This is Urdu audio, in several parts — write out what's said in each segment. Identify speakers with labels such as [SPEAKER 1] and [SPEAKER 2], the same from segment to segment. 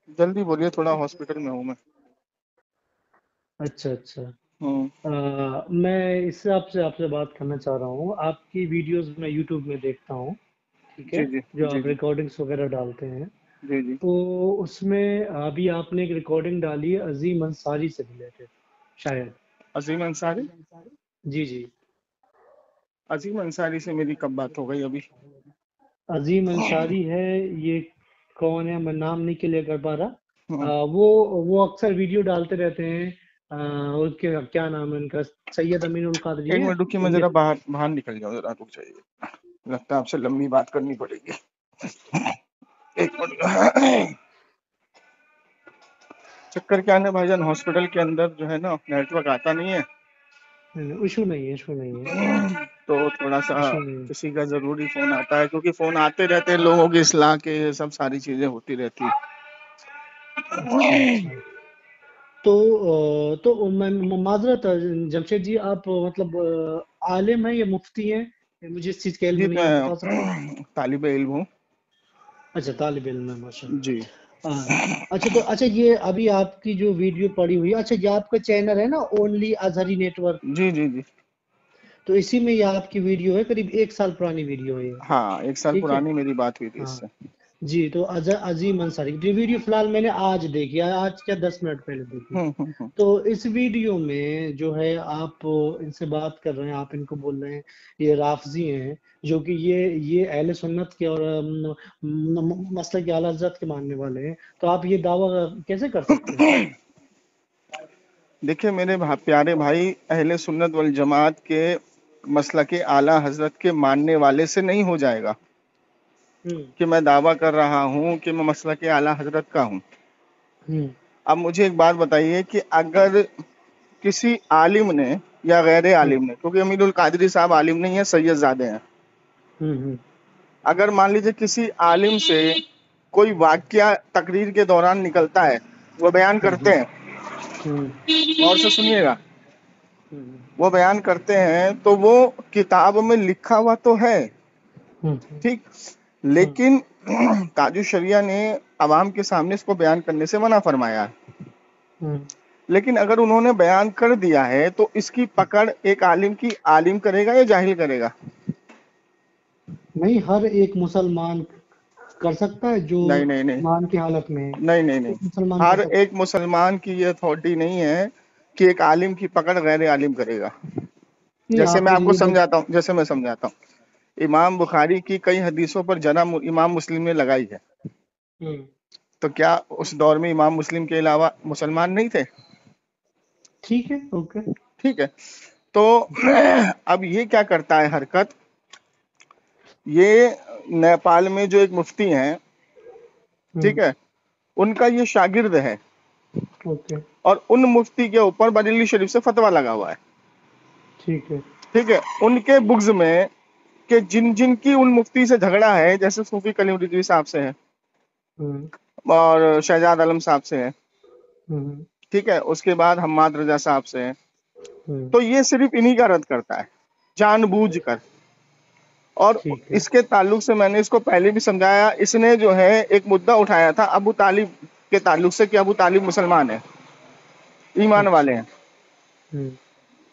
[SPEAKER 1] جلدی بولیے، تھوڑا ہاسپٹل میں ہوں میں۔
[SPEAKER 2] اچھا اچھا۔
[SPEAKER 1] ہوں،
[SPEAKER 2] میں اس سے آپ سے بات کرنا چاہ رہا ہوں، آپ کی ویڈیوز میں یوٹیوب میں دیکھتا ہوں، ٹھیک ہے،
[SPEAKER 1] جی جی
[SPEAKER 2] جو
[SPEAKER 1] جی
[SPEAKER 2] آپ
[SPEAKER 1] جی
[SPEAKER 2] ریکارڈنگس وغیرہ ڈالتے ہیں،
[SPEAKER 1] جی جی۔
[SPEAKER 2] تو اس میں ابھی آپ نے ایک ریکارڈنگ ڈالی ہے عظیم انصاری سے ریلیٹڈ شاید۔
[SPEAKER 1] عظیم انصاری؟
[SPEAKER 2] جی جی۔
[SPEAKER 1] عظیم انصاری سے میری کب بات ہو گئی ابھی؟
[SPEAKER 2] عظیم انصاری ہے یہ، کون ہے میں نام نہیں کلیئر کر پا رہا۔
[SPEAKER 1] ہوں،
[SPEAKER 2] وہ اکثر ویڈیو ڈالتے رہتے ہیں، ان کے کیا نام ہے ان کا، سید امین القادری
[SPEAKER 1] ایک
[SPEAKER 2] ہے
[SPEAKER 1] منٹ رکیے، میں
[SPEAKER 2] ان کے۔
[SPEAKER 1] ذرا باہر نکل جاؤں، ذرا رک جائیے، لگتا ہے آپ سے لمبی بات کرنی پڑے گی۔ ایک منٹ۔ چکر کیا ہے بھائی جان، ہاسپٹل کے اندر جو ہے نا نیٹ ورک آتا نہیں ہے،
[SPEAKER 2] ایشو نہیں ہے، ایشو نہیں ہے،
[SPEAKER 1] تو تھوڑا سا
[SPEAKER 2] ایشو نہیں ہے۔
[SPEAKER 1] کسی کا ضروری فون آتا ہے، کیونکہ فون آتے رہتے ہیں لوگوں کی اصلاح کے، یہ سب ساری چیزیں ہوتی رہتی ہیں۔
[SPEAKER 2] اچھا اچھا۔ تو معذرت جمشید جی، آپ مطلب عالم ہیں یا مفتی ہیں؟ مجھے اس چیز کا علم
[SPEAKER 1] جی
[SPEAKER 2] نہیں ہے،
[SPEAKER 1] میں
[SPEAKER 2] آپ بتا سکتے ہیں؟
[SPEAKER 1] طالب علم ہوں۔
[SPEAKER 2] اچھا، طالب علم ہے، ماشاء
[SPEAKER 1] جی
[SPEAKER 2] اللہ۔ اچھا تو اچھا، یہ ابھی آپ کی جو ویڈیو پڑی ہوئی ہے، اچھا یہ آپ کا چینل ہے نا اونلی اظہری نیٹ ورک؟
[SPEAKER 1] جی جی جی۔
[SPEAKER 2] تو اسی میں یہ آپ کی ویڈیو ہے، قریب 1 سال پرانی ویڈیو ہے یہ،
[SPEAKER 1] ہاں، 1 سال
[SPEAKER 2] ٹھیک ہے؟
[SPEAKER 1] پرانی میری بات ہوئی تھی اس
[SPEAKER 2] ہاں
[SPEAKER 1] سے۔
[SPEAKER 2] جی، تو عظیم انصاری یہ ویڈیو فی الحال میں نے آج دیکھی ہے، آج کیا 10 منٹ پہلے دیکھی۔
[SPEAKER 1] ہوں۔
[SPEAKER 2] تو اس ویڈیو میں جو ہے آپ ان سے بات کر رہے ہیں، آپ ان کو بول رہے ہیں یہ رافضی ہیں، جو کہ یہ اہل سنت کے اور مسلک کے اعلیٰ حضرت کے ماننے والے ہیں، تو آپ یہ دعویٰ کیسے کر سکتے ہیں؟
[SPEAKER 1] دیکھیں میرے پیارے بھائی، اہل سنت والجماعت کے مسلک اعلیٰ حضرت کے ماننے والے سے نہیں ہو جائے گا
[SPEAKER 2] ہوں
[SPEAKER 1] کہ میں دعویٰ کر رہا ہوں کہ میں مسلک اعلیٰ حضرت کا ہوں۔
[SPEAKER 2] ہوں
[SPEAKER 1] اب مجھے ایک بات بتائیے کہ اگر کسی عالم نے یا غیر
[SPEAKER 2] ہوں
[SPEAKER 1] عالم نے، کیونکہ امین القادری صاحب عالم نہیں ہیں، سید زادے ہیں،
[SPEAKER 2] ہوں
[SPEAKER 1] اگر مان لیجیے کسی عالم سے کوئی واقعہ تقریر کے دوران نکلتا ہے، وہ بیان
[SPEAKER 2] ہوں
[SPEAKER 1] کرتے ہیں،
[SPEAKER 2] ہوں
[SPEAKER 1] غور سے سنیے گا،
[SPEAKER 2] ہوں
[SPEAKER 1] وہ بیان کرتے ہیں تو وہ کتاب میں لکھا ہوا تو ہے،
[SPEAKER 2] ہوں
[SPEAKER 1] ٹھیک،
[SPEAKER 2] ہوں
[SPEAKER 1] لیکن تاج الشریعہ نے عوام کے سامنے اس کو بیان کرنے سے منع فرمایا ہے۔
[SPEAKER 2] ہوں
[SPEAKER 1] لیکن اگر انہوں نے بیان کر دیا ہے تو اس کی پکڑ ایک عالم کی عالم کرے گا یا جاہل کرے گا؟
[SPEAKER 2] نہیں، ہر ایک مسلمان کر سکتا ہے جو
[SPEAKER 1] نہیں نہیں نہیں
[SPEAKER 2] ایمان کی حالت میں ہے،
[SPEAKER 1] نہیں نہیں نہیں،
[SPEAKER 2] ایک مسلمان کر
[SPEAKER 1] ہر
[SPEAKER 2] سکتا
[SPEAKER 1] ایک مسلمان کی یہ اتھارٹی نہیں ہے کہ ایک عالم کی پکڑ غیر عالم کرے گا۔
[SPEAKER 2] ہے۔ نہیں،
[SPEAKER 1] جیسے
[SPEAKER 2] آپ
[SPEAKER 1] میں
[SPEAKER 2] نے
[SPEAKER 1] آپ کو
[SPEAKER 2] یہ
[SPEAKER 1] سمجھاتا ہوں، جیسے میں سمجھاتا ہوں، امام بخاری کی کئی حدیثوں پر جرح امام مسلم نے لگائی ہے،
[SPEAKER 2] ہوں
[SPEAKER 1] تو کیا اس دور میں امام مسلم کے علاوہ مسلمان نہیں تھے؟
[SPEAKER 2] ٹھیک ہے، اوکے۔
[SPEAKER 1] ٹھیک ہے، تو اب یہ کیا کرتا ہے حرکت، یہ نیپال میں جو ایک مفتی ہیں،
[SPEAKER 2] ہوں
[SPEAKER 1] ٹھیک ہے، ان کا یہ شاگرد ہے،
[SPEAKER 2] اوکے،
[SPEAKER 1] اور ان مفتی کے اوپر بریلوی شریف سے فتویٰ لگا ہوا ہے،
[SPEAKER 2] ٹھیک ہے۔
[SPEAKER 1] ٹھیک ہے، ان کے بغض میں کہ جن کی ان مفتی سے جھگڑا ہے، جیسے صوفی کلیم رضوی صاحب سے ہے
[SPEAKER 2] ہوں
[SPEAKER 1] اور شہزاد عالم صاحب سے ہے،
[SPEAKER 2] ہوں
[SPEAKER 1] ٹھیک ہے، اس کے بعد حماد رضا صاحب سے ہے،
[SPEAKER 2] ہوں
[SPEAKER 1] تو یہ صرف انہی کا رد کرتا ہے جان بوجھ کر۔ اور
[SPEAKER 2] ٹھیک ہے۔
[SPEAKER 1] اس کے تعلق سے میں نے اس کو پہلے بھی سمجھایا، اس نے جو ہے ایک مدعا اٹھایا تھا ابو طالب کے تعلق سے کہ ابو طالب مسلمان ہیں، ایمان
[SPEAKER 2] اچھا،
[SPEAKER 1] والے ہیں،
[SPEAKER 2] ہوں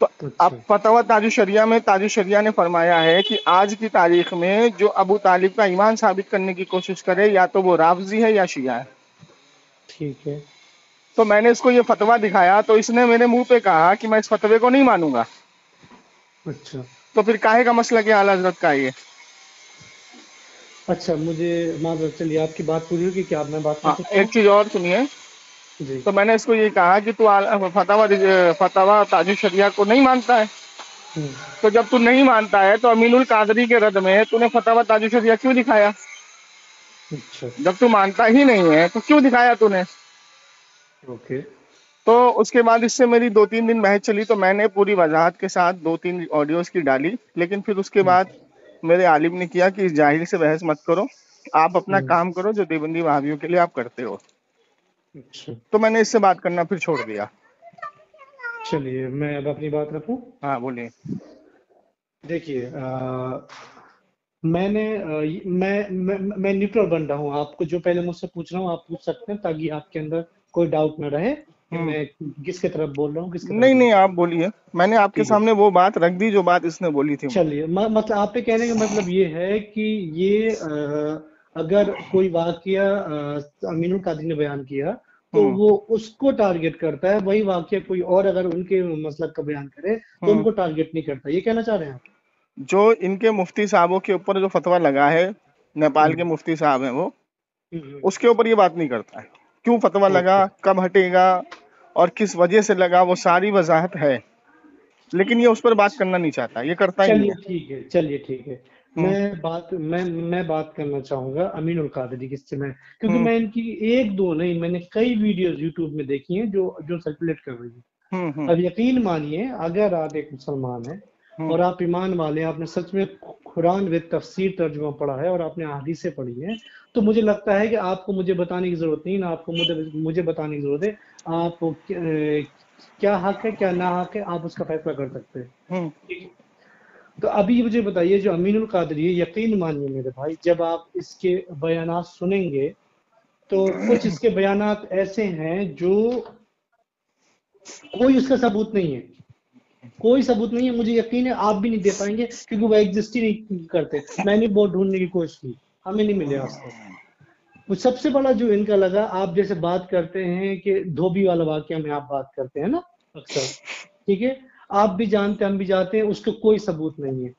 [SPEAKER 1] تو اب
[SPEAKER 2] اچھا،
[SPEAKER 1] فتویٰ تاج الشریعہ میں تاج الشریعہ نے فرمایا ہے کہ آج کی تاریخ میں جو ابو طالب کا ایمان ثابت کرنے کی کوشش کرے، یا تو وہ رافضی ہے یا شیعہ ہے۔
[SPEAKER 2] ٹھیک ہے۔
[SPEAKER 1] تو میں نے اس کو یہ فتویٰ دکھایا تو اس نے میرے منہ پہ کہا کہ میں اس فتوے کو نہیں مانوں گا،
[SPEAKER 2] اچھا
[SPEAKER 1] تو پھر کاہے کا مسئلہ کہ اعلیٰ حضرت کا ہے یہ؟
[SPEAKER 2] اچھا، مجھے معذرت، چلیے آپ کی بات پوری ہوگی، کیا آپ میں بات کر
[SPEAKER 1] ہاں،
[SPEAKER 2] سکتا
[SPEAKER 1] ایک
[SPEAKER 2] ہوں؟
[SPEAKER 1] چیز اور سنیے،
[SPEAKER 2] جی
[SPEAKER 1] تو میں نے اس کو یہ کہا کہ تو فتویٰ تاج الشریعہ کو نہیں مانتا ہے،
[SPEAKER 2] ہوں
[SPEAKER 1] تو جب تو نہیں مانتا ہے تو امین القادری کے رد میں تو نے فتویٰ تاج الشریعہ کیوں دکھایا؟
[SPEAKER 2] اچھا،
[SPEAKER 1] جب تو مانتا ہی نہیں ہے تو کیوں دکھایا تو نے؟
[SPEAKER 2] اوکے،
[SPEAKER 1] تو اس کے بعد اس سے میری 2-3 دن بحث چلی، تو میں نے پوری وضاحت کے ساتھ 2-3 آڈیوز کی ڈالی، لیکن پھر اس کے
[SPEAKER 2] ہوں
[SPEAKER 1] بعد میرے عالم نے کیا کہ اس جاہل سے بحث مت کرو، آپ اپنا
[SPEAKER 2] ہوں
[SPEAKER 1] کام کرو جو دیوبندی وہابیوں کے لیے آپ کرتے ہو۔
[SPEAKER 2] اچھا،
[SPEAKER 1] تو میں نے اس سے بات کرنا پھر چھوڑ دیا۔
[SPEAKER 2] چلیے میں اب اپنی بات رکھوں۔
[SPEAKER 1] ہاں بولیے۔
[SPEAKER 2] دیکھیے، میں نیوٹرل بن رہا ہوں. آپ کو جو پہلے مجھ سے پوچھ رہا ہوں آپ پوچھ سکتے ہیں تاکہ آپ کے اندر کوئی ڈاؤٹ نہ رہے کہ میں کس کی طرف بول رہا ہوں کس کی طرف
[SPEAKER 1] نہیں
[SPEAKER 2] نہیں.
[SPEAKER 1] آپ بولیے، میں نے آپ کے
[SPEAKER 2] ٹھیک ہے
[SPEAKER 1] سامنے وہ بات رکھ دی جو بات اس نے بولی تھی.
[SPEAKER 2] چلیے. مطلب آپ کے کہنے کا مطلب یہ ہے کہ یہ اگر کوئی واقعہ امین القادری نے بیان کیا تو وہ اس کو ٹارگٹ کرتا ہے، وہی واقعہ کوئی اور اگر ان کے مسلک کا بیان کرے تو ان کو ٹارگٹ نہیں کرتا. یہ کہنا چاہ رہے ہیں آپ؟
[SPEAKER 1] جو ان کے مفتی صاحبوں کے اوپر جو فتویٰ لگا ہے، نیپال کے مفتی صاحب ہیں وہ، اس کے اوپر یہ بات نہیں کرتا ہے. کیوں فتویٰ لگا، کب ہٹے گا اور کس وجہ سے لگا، وہ ساری وضاحت ہے، لیکن یہ اس پر بات کرنا نہیں چاہتا، یہ کرتا ہی نہیں
[SPEAKER 2] چلیے
[SPEAKER 1] ہے.
[SPEAKER 2] ٹھیک ہے، چلیے ٹھیک ہے. میں بات کرنا چاہوں گا امین القادری کی سے، کیونکہ میں ان کی ایک دو نہیں، میں نے کئی ویڈیوز یوٹیوب میں دیکھی ہیں جو سرکولیٹ کر رہی ہیں. اب یقین مانیے اگر آپ ایک مسلمان ہیں اور آپ ایمان والے ہیں، آپ نے سچ میں قرآن و تفسیر ترجمہ پڑھا ہے اور آپ نے احادیثیں پڑھی ہیں، تو مجھے لگتا ہے کہ آپ کو مجھے بتانے کی ضرورت نہیں، نہ آپ کو مجھے بتانے کی ضرورت ہے. آپ کیا حق ہے کیا نہ حق ہے آپ اس کا فیصلہ کر سکتے ہیں. ٹھیک ہے. تو ابھی مجھے بتائیے جو امین القادری ہے، یقین مانیے میرے بھائی جب آپ اس کے بیانات سنیں گے تو کچھ اس کے بیانات ایسے ہیں جو کوئی اس کا ثبوت نہیں ہے، کوئی ثبوت نہیں ہے. مجھے یقین ہے آپ بھی نہیں دے پائیں گے کیونکہ وہ ایگزسٹ ہی نہیں کرتے. میں نے بہت ڈھونڈنے کی کوشش کی، ہمیں نہیں ملے آج تک. وہ سب سے بڑا جو ان کا لگا، آپ جیسے بات کرتے ہیں کہ دھوبی والا واقعہ میں آپ بات کرتے ہیں نا اکثر، ٹھیک ہے، آپ بھی جانتے ہم بھی جانتے ہیں اس کو کوئی ثبوت نہیں ہے.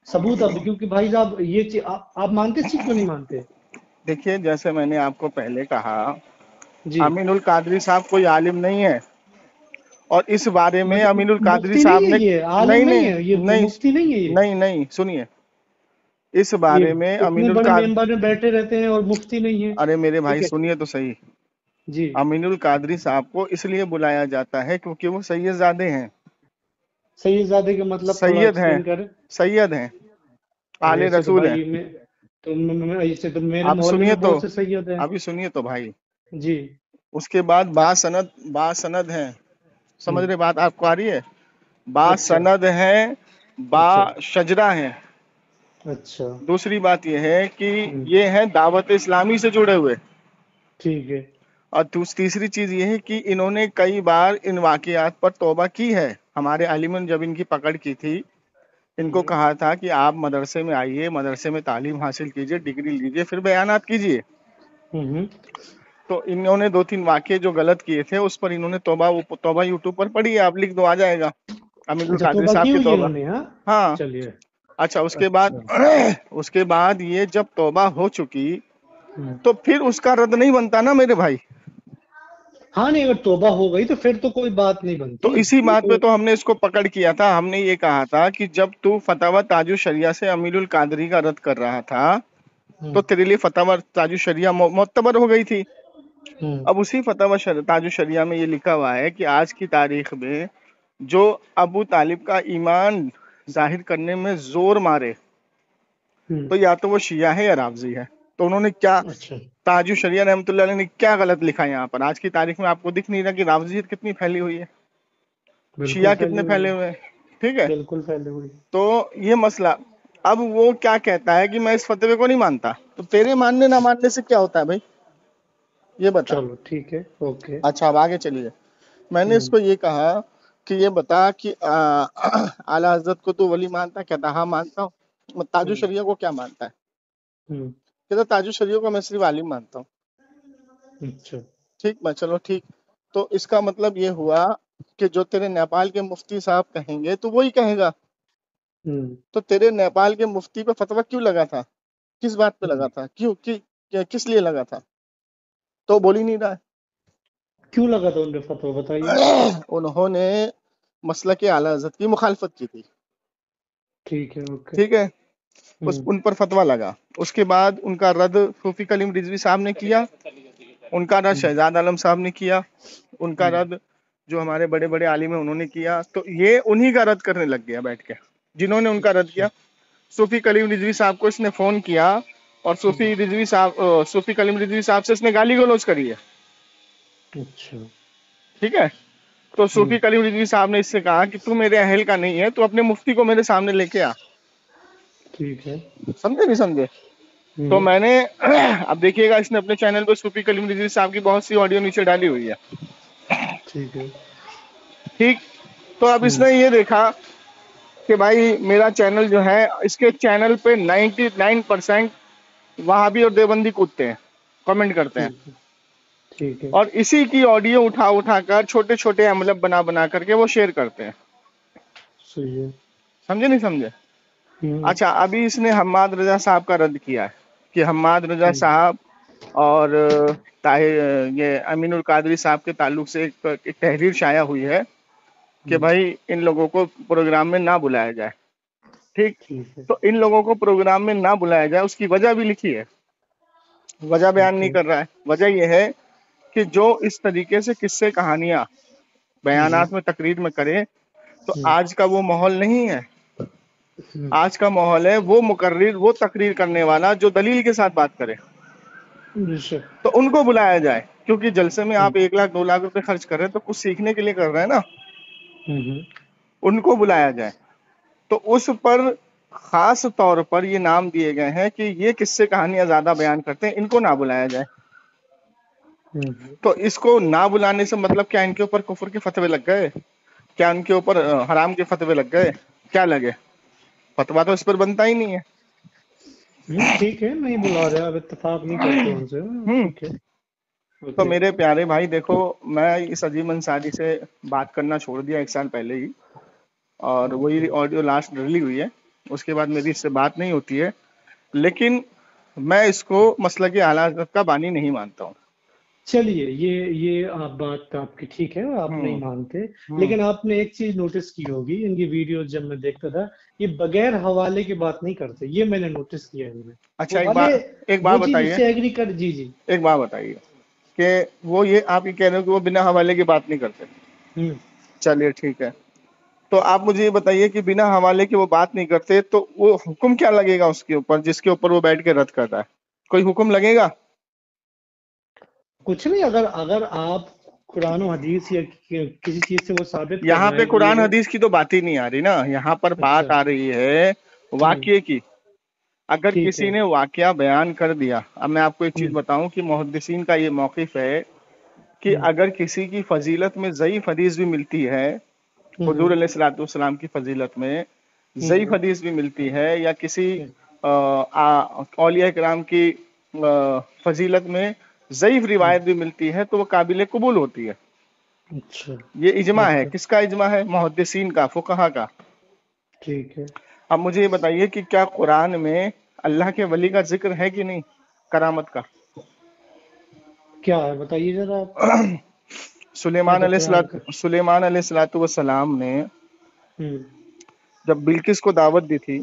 [SPEAKER 2] ثبوت اب کیونکہ بھائی صاحب یہ چیز آپ مانتے چیز کیوں نہیں مانتے؟
[SPEAKER 1] دیکھیے جیسے میں نے آپ کو پہلے کہا،
[SPEAKER 2] جی
[SPEAKER 1] امین القادری صاحب کوئی عالم نہیں ہے، اور اس بارے میں امین القادری
[SPEAKER 2] مفتی
[SPEAKER 1] صاحب
[SPEAKER 2] نہیں ہے،
[SPEAKER 1] نے
[SPEAKER 2] یہ عالم
[SPEAKER 1] نہیں
[SPEAKER 2] نہیں
[SPEAKER 1] نہیں
[SPEAKER 2] ہے، یہ
[SPEAKER 1] نہیں
[SPEAKER 2] مفتی نہیں ہے. یہ
[SPEAKER 1] نہیں سنیے، اس
[SPEAKER 2] یہ
[SPEAKER 1] بارے میں
[SPEAKER 2] اتنے
[SPEAKER 1] امین
[SPEAKER 2] بڑے
[SPEAKER 1] القادری،
[SPEAKER 2] ممبر میں بیٹھے رہتے ہیں اور مفتی نہیں ہے.
[SPEAKER 1] ارے میرے بھائی
[SPEAKER 2] ٹھیک ہے
[SPEAKER 1] سنیے تو صحیح.
[SPEAKER 2] جی.
[SPEAKER 1] امین القادری صاحب کو اس لیے بلایا جاتا ہے کیونکہ وہ سید زادے ہیں.
[SPEAKER 2] سید زادے کا مطلب تھوڑا
[SPEAKER 1] سید ہیں،
[SPEAKER 2] ایکسپلین کریں.
[SPEAKER 1] سید ہیں، آل
[SPEAKER 2] ایسے تو
[SPEAKER 1] رسول ہیں.
[SPEAKER 2] بھائی ایسے تو میرے
[SPEAKER 1] اب
[SPEAKER 2] محلے میں
[SPEAKER 1] سنیے تو،
[SPEAKER 2] بہت سے سید ہیں.
[SPEAKER 1] ابھی سنیے تو بھائی.
[SPEAKER 2] جی.
[SPEAKER 1] اس کے بعد با سند ہیں، سمجھ رہے بات آپ کو آ رہی ہے؟ با
[SPEAKER 2] اچھا
[SPEAKER 1] سند ہیں، با
[SPEAKER 2] اچھا
[SPEAKER 1] شجرہ ہیں.
[SPEAKER 2] اچھا.
[SPEAKER 1] دوسری بات یہ ہے کہ یہ ہیں دعوت اسلامی سے جڑے ہوئے.
[SPEAKER 2] ٹھیک ہے.
[SPEAKER 1] اور تیسری چیز یہ ہے کہ انہوں نے کئی بار ان واقعات پر توبہ کی ہے. ہمارے عالم نے جب ان کی پکڑ کی تھی، ان کو کہا تھا کہ آپ مدرسے میں آئیے، مدرسے میں تعلیم حاصل کیجئے، ڈگری لیجئے، پھر بیانات کیجئے. تو انہوں نے 2-3 واقعے جو غلط کیے تھے اس پر انہوں نے توبہ یوٹیوب پر پڑھی ہے، آپ لکھ دو آ جائے گا، امین
[SPEAKER 2] اچھا
[SPEAKER 1] القادری
[SPEAKER 2] توبہ
[SPEAKER 1] صاحب
[SPEAKER 2] کی
[SPEAKER 1] کی
[SPEAKER 2] ہوئی
[SPEAKER 1] توبہ.
[SPEAKER 2] انہوں نے. ہاں
[SPEAKER 1] ہاں.
[SPEAKER 2] چلیے.
[SPEAKER 1] اچھا
[SPEAKER 2] اچھا.
[SPEAKER 1] اس کے بعد یہ جب توبہ ہو چکی تو پھر اس کا رد نہیں بنتا نا میرے بھائی.
[SPEAKER 2] ہاں نہیں، اگر توبہ ہو گئی تو پھر تو کوئی بات نہیں
[SPEAKER 1] تو
[SPEAKER 2] بنتی.
[SPEAKER 1] اسی
[SPEAKER 2] یہ
[SPEAKER 1] بات پہ
[SPEAKER 2] تو
[SPEAKER 1] تو ہم نے اس کو پکڑ کیا تھا. ہم نے یہ کہا تھا کہ جب تو فتاوی تاج الشریعہ سے امین القادری کا رد کر رہا تھا تو تیرے لیے فتاوی تاج الشریعہ معتبر ہو گئی تھی. اب اسی فتاوی تاج الشریعہ میں یہ لکھا ہوا ہے کہ آج کی تاریخ میں جو ابو طالب کا ایمان ظاہر کرنے میں زور مارے تو یا تو وہ شیعہ ہے یا رافضی ہے. تو انہوں نے کیا،
[SPEAKER 2] اچھا.
[SPEAKER 1] تاج الشریعہ رحمۃ اللہ علیہ نے کیا غلط لکھا ہے یہاں پر؟ آج کی تاریخ میں آپ کو دکھ نہیں رہا کہ رافضیت کتنی پھیلی ہوئی ہے،
[SPEAKER 2] بالکل
[SPEAKER 1] شیعہ
[SPEAKER 2] پھیلی
[SPEAKER 1] کتنے
[SPEAKER 2] ہوئی
[SPEAKER 1] پھیلے
[SPEAKER 2] ہے.
[SPEAKER 1] ہوئے ہیں. ٹھیک ہے.
[SPEAKER 2] بالکل پھیلی ہوئی.
[SPEAKER 1] تو یہ مسئلہ، اب وہ کیا کہتا ہے کہ میں اس فتوے کو نہیں مانتا. تو تیرے ماننے نہ ماننے سے کیا ہوتا ہے بھائی، یہ بتا.
[SPEAKER 2] چلو ٹھیک ہے. اوکے.
[SPEAKER 1] اچھا اب آگے چلیے. میں نے اس کو یہ کہا کہ یہ بتا کہ اعلیٰ حضرت کو تو ولی مانتا ہے؟ کہتا ہاں مانتا ہوں. تاج الشریعہ کو کیا مانتا ہے؟ کہتا تاج الشریعہ کو میں صرف عالم مانتا ہوں.
[SPEAKER 2] اچھا.
[SPEAKER 1] ٹھیک، میں چلو ٹھیک. تو اس کا مطلب یہ ہوا کہ جو تیرے نیپال کے مفتی صاحب کہیں گے تو وہی کہے گا. تو تیرے نیپال کے مفتی پہ فتویٰ کیوں لگا تھا؟ کس بات پہ لگا تھا؟ کس لیے لگا تھا؟ تو بول ہی نہیں رہا ہے.
[SPEAKER 2] کیوں لگا تھا ان پہ فتویٰ بتائیے.
[SPEAKER 1] انہوں نے مسلک اعلیٰ حضرت کی مخالفت کی تھی.
[SPEAKER 2] ٹھیک ہے. اوکے.
[SPEAKER 1] ٹھیک ہے. ان پر فتویٰ لگا. اس کے بعد ان کا رد صوفی کلیم رضوی صاحب نے کیا، ان کا رد شہزاد عالم صاحب نے کیا، ان کا رد جو ہمارے بڑے بڑے عالم ہیں انہوں نے کیا. تو یہ انہی کا رد کرنے لگ گیا بیٹھ کے. جنہوں نے ان کا رد کیا، صوفی کلیم رضوی صاحب کو اس نے فون کیا اور صوفی کلیم رضوی صاحب سے اس نے گالی گلوچ کری ہے.
[SPEAKER 2] اچھا.
[SPEAKER 1] ٹھیک ہے. تو صوفی کلیم رضوی صاحب نے اس سے کہا کہ تو میرے اہل کا نہیں ہے، تو اپنے مفتی کو میرے سامنے لے کے آ.
[SPEAKER 2] ٹھیک ہے.
[SPEAKER 1] سمجھے نہیں سمجھے. تو میں نے اب دیکھیے گا اس نے اپنے چینل پہ صوفی کلیم رضوی صاحب کی بہت سی آڈیو نیچے ڈالی ہوئی ہے.
[SPEAKER 2] ٹھیک ہے.
[SPEAKER 1] ٹھیک. تو اب اس نے یہ دیکھا کہ بھائی میرا چینل جو ہے اس کے چینل پہ 99% وہابی اور دیوبندی کودتے ہیں, کمنٹ کرتے ہیں,
[SPEAKER 2] ٹھیک ہے. ٹھیک ہے.
[SPEAKER 1] اور اسی کی آڈیو اٹھا کر چھوٹے چھوٹے ایملپ بنا کر کے وہ شیئر کرتے ہیں.
[SPEAKER 2] صحیح ہے.
[SPEAKER 1] سمجھے نہیں سمجھے. اچھا ابھی اس نے حماد رضا صاحب کا رد کیا ہے کہ حماد رضا صاحب اور طاہر یہ امین القادری صاحب کے تعلق سے ایک تحریر شائع ہوئی ہے کہ بھائی ان لوگوں کو پروگرام میں نہ بلایا جائے. ٹھیک. تو ان لوگوں کو پروگرام میں نہ بلایا جائے اس کی وجہ بھی لکھی ہے, وجہ بیان نہیں کر رہا ہے. وجہ یہ ہے کہ جو اس طریقے سے قصے کہانیاں بیانات میں تقریر میں کرے تو آج کا وہ ماحول نہیں ہے. آج کا ماحول ہے وہ مقرر وہ تقریر کرنے والا جو دلیل کے ساتھ بات کرے, تو ان کو بلایا جائے. کیونکہ جلسے میں آپ 1 لاکھ 2 لاکھ روپے خرچ کر رہے ہیں تو کچھ سیکھنے کے لیے کر رہے ہیں نا, ان کو بلایا جائے. تو اس پر خاص طور پر یہ نام دیے گئے ہیں کہ یہ قصے کہانیاں زیادہ بیان کرتے ہیں, ان کو نہ بلایا جائے. تو اس کو نہ بلانے سے مطلب کیا ان کے اوپر کفر کے فتوے لگ گئے, کیا ان کے اوپر حرام کے فتوے لگ گئے, کیا لگے؟ فتوا تو اس پر بنتا ہی نہیں ہے.
[SPEAKER 2] ٹھیک ہے, نہیں بلا رہے, اب اتفاق نہیں کرتے ان سے. ٹھیک ہے.
[SPEAKER 1] تو میرے پیارے بھائی دیکھو, میں اس عظیم انصاری سے بات کرنا چھوڑ دیا 1 سال پہلے ہی, اور وہی آڈیو لاسٹ ڈلی ہوئی ہے. اس کے بعد میری اس سے بات نہیں ہوتی ہے, لیکن میں اس کو مسلک اعلیٰ حضرت کا بانی نہیں مانتا ہوں.
[SPEAKER 2] چلیے, یہ آپ بات آپ کی ٹھیک ہے, آپ نہیں مانتے, لیکن آپ نے ایک چیز نوٹس کی ہوگی ان کی ویڈیو جب میں دیکھتا تھا, یہ بغیر حوالے کی بات نہیں کرتے, یہ میں نے نوٹس کیا ہے ان میں.
[SPEAKER 1] اچھا ایک
[SPEAKER 2] وہ
[SPEAKER 1] بات
[SPEAKER 2] چیز اس
[SPEAKER 1] بتائیے,
[SPEAKER 2] سے ایگری کر. جی جی.
[SPEAKER 1] ایک بات بتائیے کہ وہ یہ آپ یہ کہہ رہے ہو کہ وہ بنا حوالے کی بات نہیں کرتے. چلیے ٹھیک ہے, تو آپ مجھے یہ بتائیے کہ بنا حوالے کی وہ بات نہیں کرتے تو وہ حکم کیا لگے گا اس کے اوپر جس کے اوپر وہ بیٹھ کے رد کرتا ہے؟ کوئی حکم لگے گا؟
[SPEAKER 2] کچھ نہیں. اگر آپ قرآن و حدیث یا کسی چیز سے وہ ثابت کر
[SPEAKER 1] یہاں
[SPEAKER 2] رہا
[SPEAKER 1] پہ
[SPEAKER 2] ہے کہ
[SPEAKER 1] قرآن
[SPEAKER 2] یہ.
[SPEAKER 1] حدیث کی تو بات ہی نہیں آ رہی نا, یہاں پر
[SPEAKER 2] اچھا.
[SPEAKER 1] بات آ رہی ہے واقعے کی. اگر
[SPEAKER 2] ٹھیک
[SPEAKER 1] کسی
[SPEAKER 2] ہے.
[SPEAKER 1] نے واقعہ بیان کر دیا, اب میں آپ کو ایک چیز بتاؤں کہ محدثین کا یہ موقف ہے کہ اگر کسی کی فضیلت میں ضعیف حدیث بھی ملتی ہے, حضور علیہ الصلوۃ والسلام کی فضیلت میں ضعیف حدیث بھی ملتی ہے, یا کسی اولیاء کرام کی فضیلت میں ضعیف روایت بھی ملتی ہے, تو وہ قابل قبول ہوتی ہے.
[SPEAKER 2] اچھا.
[SPEAKER 1] یہ اجماع ہے. کس کا اجماع ہے؟ محدثین کا, فقہا کا.
[SPEAKER 2] ٹھیک ہے.
[SPEAKER 1] اب مجھے یہ بتائیے کہ کیا قرآن میں اللہ کے ولی کا ذکر ہے کہ نہیں, کرامت کا؟
[SPEAKER 2] کیا ہے بتائیے ذرا آپ.
[SPEAKER 1] سلیمان علیہ الصلوۃ والسلام نے جب بلقیس کو دعوت دی تھی,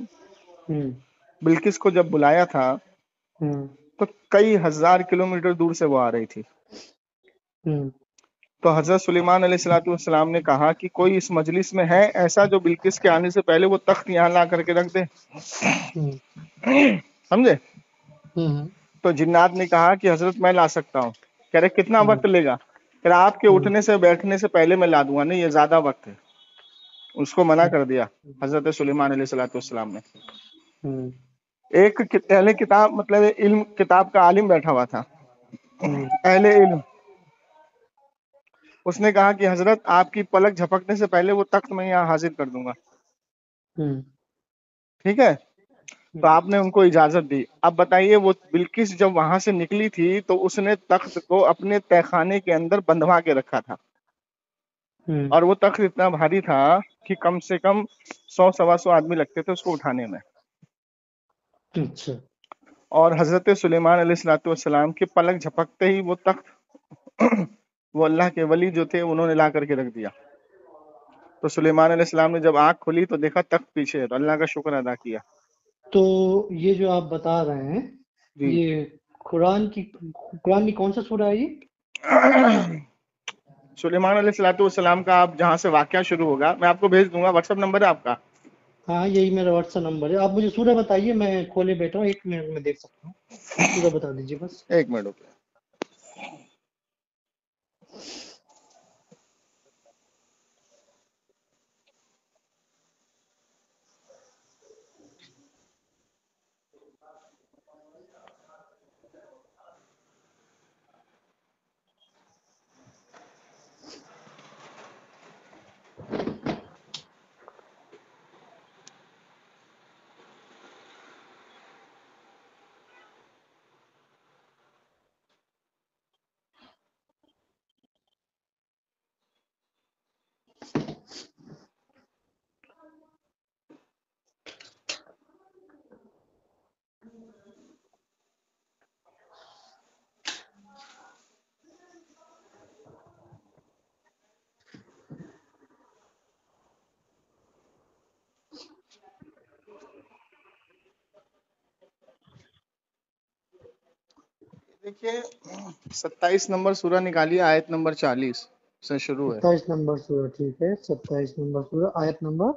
[SPEAKER 1] بلقیس کو جب بلایا تھا تو کئی ہزار کلومیٹر دور سے وہ آ رہی تھی. تو حضرت سلیمان علیہ الصلوۃ والسلام نے کہا کہ کوئی اس مجلس میں ہے ایسا جو بلقیس کے آنے سے پہلے وہ تخت یہاں لا کر کے رکھ دے؟ سمجھے؟ تو جنات نے کہا کہ حضرت میں لا سکتا ہوں. کہہ رہے کتنا وقت لے گا؟ کہ آپ کے اٹھنے سے بیٹھنے سے پہلے میں لا دوں گا. نہیں, یہ زیادہ وقت ہے. اس کو منع کر دیا حضرت سلیمان علیہ الصلوۃ والسلام نے. ایک اہل کتاب, مطلب علم کتاب کا عالم بیٹھا ہوا تھا, اہل علم. اس نے کہا کہ حضرت آپ کی پلک جھپکنے سے پہلے وہ تخت میں یہاں حاضر کر دوں گا. ٹھیک ہے. تو آپ نے ان کو اجازت دی. اب بتائیے, وہ بلقیس جب وہاں سے نکلی تھی تو اس نے تخت کو اپنے تہہ خانے کے اندر بندھوا کے رکھا تھا, اور وہ تخت اتنا بھاری تھا کہ کم سے کم 100-125 آدمی لگتے تھے اس کو اٹھانے میں.
[SPEAKER 2] اچھا.
[SPEAKER 1] اور حضرت سلیمان علیہ الصلوۃ والسلام کے پلک جھپکتے ہی وہ تخت وہ اللہ کے ولی جو تھے انہوں نے لا کر کے رکھ دیا. تو سلیمان علیہ السلام نے جب آنکھ کھلی تو دیکھا تخت پیچھے ہے, تو اللہ کا شکر ادا کیا.
[SPEAKER 2] تو یہ جو آپ بتا رہے ہیں,
[SPEAKER 1] جی.
[SPEAKER 2] یہ قرآن کی کون سا سورہ ہے یہ؟
[SPEAKER 1] سلیمان علیہ الصلوۃ والسلام کا, آپ جہاں سے واقعہ شروع ہوگا میں آپ کو بھیج دوں گا. واٹس ایپ نمبر ہے آپ کا؟
[SPEAKER 2] ہاں, یہی میرا واٹس ایپ نمبر ہے. آپ مجھے سورہ بتائیے, میں کھولے بیٹھا ہوں, 1 منٹ میں دیکھ سکتا ہوں. سورہ بتا دیجیے بس.
[SPEAKER 1] 1 منٹ. دیکھیے 27 نمبر سورہ نکالیے، آیت نمبر 40 سے شروع ہے۔
[SPEAKER 2] 27 نمبر سورہ، ٹھیک ہے، 27 نمبر سورہ، آیت نمبر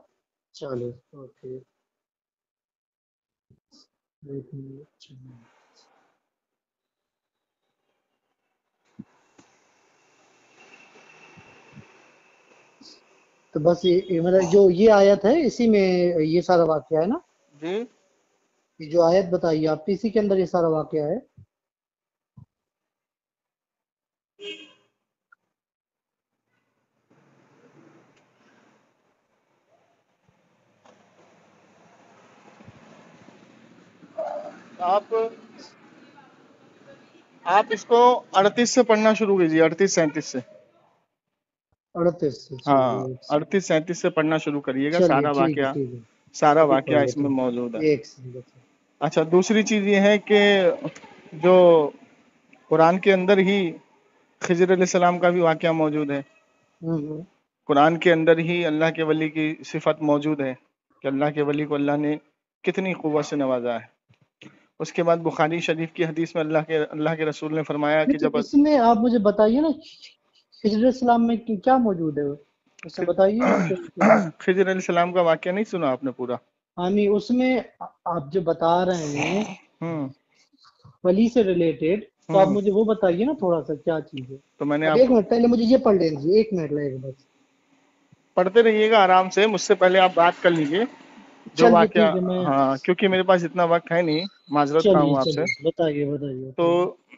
[SPEAKER 2] 40، اوکے، آیت نمبر 40۔ تو بس یہ مطلب جو یہ آیت ہے اسی میں یہ سارا واقعہ ہے نا؟
[SPEAKER 1] جی
[SPEAKER 2] یہ جو آیت بتائیے آپ کی، اسی کے اندر یہ سارا واقعہ ہے؟
[SPEAKER 1] آپ اس کو 38 سے پڑھنا شروع کیجیے، 38 37 سے۔
[SPEAKER 2] 38 سے،
[SPEAKER 1] ہاں
[SPEAKER 2] چلیے
[SPEAKER 1] 38 37 سے پڑھنا شروع کریے گا،
[SPEAKER 2] چلیے
[SPEAKER 1] سارا
[SPEAKER 2] ٹھیک ہے،
[SPEAKER 1] واقعہ
[SPEAKER 2] ٹھیک ہے،
[SPEAKER 1] سارا
[SPEAKER 2] ابھی پڑھ
[SPEAKER 1] واقعہ اس
[SPEAKER 2] لیتا
[SPEAKER 1] میں
[SPEAKER 2] ہوں،
[SPEAKER 1] موجود ہے۔
[SPEAKER 2] ایک سیکنڈ۔
[SPEAKER 1] اچھا دوسری چیز یہ ہے کہ جو قرآن کے اندر ہی خضر علیہ السلام کا بھی واقعہ موجود ہے،
[SPEAKER 2] ہوں،
[SPEAKER 1] قرآن کے اندر ہی اللہ کے ولی کی صفت موجود ہے کہ اللہ کے ولی کو اللہ نے کتنی قوت سے نوازا ہے۔ اس کے بعد بخاری شریف کی حدیث میں اللہ کے رسول نے فرمایا کہ
[SPEAKER 2] نہیں تو
[SPEAKER 1] جب
[SPEAKER 2] اس میں آپ مجھے بتائیے نا، خضر علیہ السلام میں کیا موجود ہے، اسے بتائیے مجھے۔
[SPEAKER 1] خضر علیہ السلام کا واقعہ نہیں سنا آپ نے پورا؟
[SPEAKER 2] ہاں نہیں، اس میں آپ جو بتا رہے ہیں
[SPEAKER 1] ہوں
[SPEAKER 2] ولی سے ریلیٹڈ، تو آپ
[SPEAKER 1] ہوں
[SPEAKER 2] مجھے وہ بتائیے نا تھوڑا سا کیا چیز ہے۔
[SPEAKER 1] تو میں نے
[SPEAKER 2] اب
[SPEAKER 1] آپ
[SPEAKER 2] ایک
[SPEAKER 1] کو
[SPEAKER 2] منٹ پہلے مجھے یہ پڑھ لیں جی، ایک منٹ لگے گا بس۔
[SPEAKER 1] پڑھتے رہیے گا آرام سے، مجھ سے پہلے آپ بات کر لیجیے جو
[SPEAKER 2] چلیے
[SPEAKER 1] واقعہ۔
[SPEAKER 2] ٹھیک ہے، میں
[SPEAKER 1] ہاں کیونکہ میرے پاس اتنا وقت ہے نہیں، معذرت خواہ
[SPEAKER 2] چلیے
[SPEAKER 1] ہوں آپ سے۔
[SPEAKER 2] چلیے بتائیے بتائیے
[SPEAKER 1] تو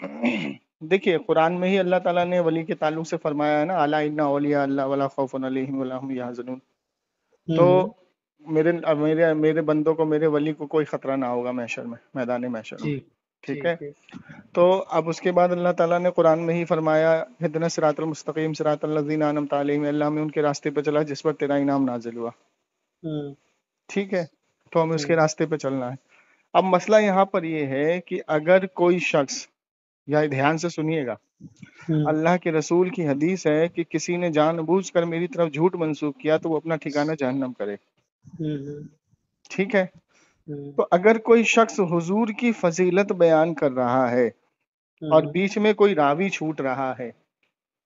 [SPEAKER 2] بتائیے۔
[SPEAKER 1] دیکھیے قرآن میں ہی اللہ تعالیٰ نے ولی کے تعلق سے فرمایا ہے نا، الا ان اولیاء اللہ ولا خوف علیہم ولا هم يحزنون۔ تو
[SPEAKER 2] ہوں،
[SPEAKER 1] میرے بندوں کو، میرے ولی کو کوئی خطرہ نہ ہوگا محشر میں، میدان محشر میں،
[SPEAKER 2] ٹھیک
[SPEAKER 1] ٹھیک ہے۔
[SPEAKER 2] ٹھیک ہے۔
[SPEAKER 1] تو اب اس کے بعد اللہ تعالیٰ نے قرآن میں ہی فرمایا اهدنا الصراط المستقیم صراط الذین انعمت علیہم، اللہ میں ان کے راستے پہ چلا جس پر تیرا انعام نازل ہوا،
[SPEAKER 2] ہوں،
[SPEAKER 1] ٹھیک ہے۔ تو ہمیں اس کے
[SPEAKER 2] ہوں،
[SPEAKER 1] راستے پہ چلنا ہے۔ اب مسئلہ یہاں پر یہ ہے کہ اگر کوئی شخص، یا دھیان سے سنیے گا،
[SPEAKER 2] ہوں،
[SPEAKER 1] اللہ کے رسول کی حدیث ہے کہ کسی نے جان بوجھ کر میری طرف جھوٹ منسوخ کیا تو وہ اپنا ٹھکانہ جہنم کرے،
[SPEAKER 2] ہوں،
[SPEAKER 1] ٹھیک ہے۔
[SPEAKER 2] ہوں،
[SPEAKER 1] تو اگر کوئی شخص حضور کی فضیلت بیان کر رہا ہے اور
[SPEAKER 2] ہوں،
[SPEAKER 1] بیچ میں کوئی راوی چھوٹ رہا ہے،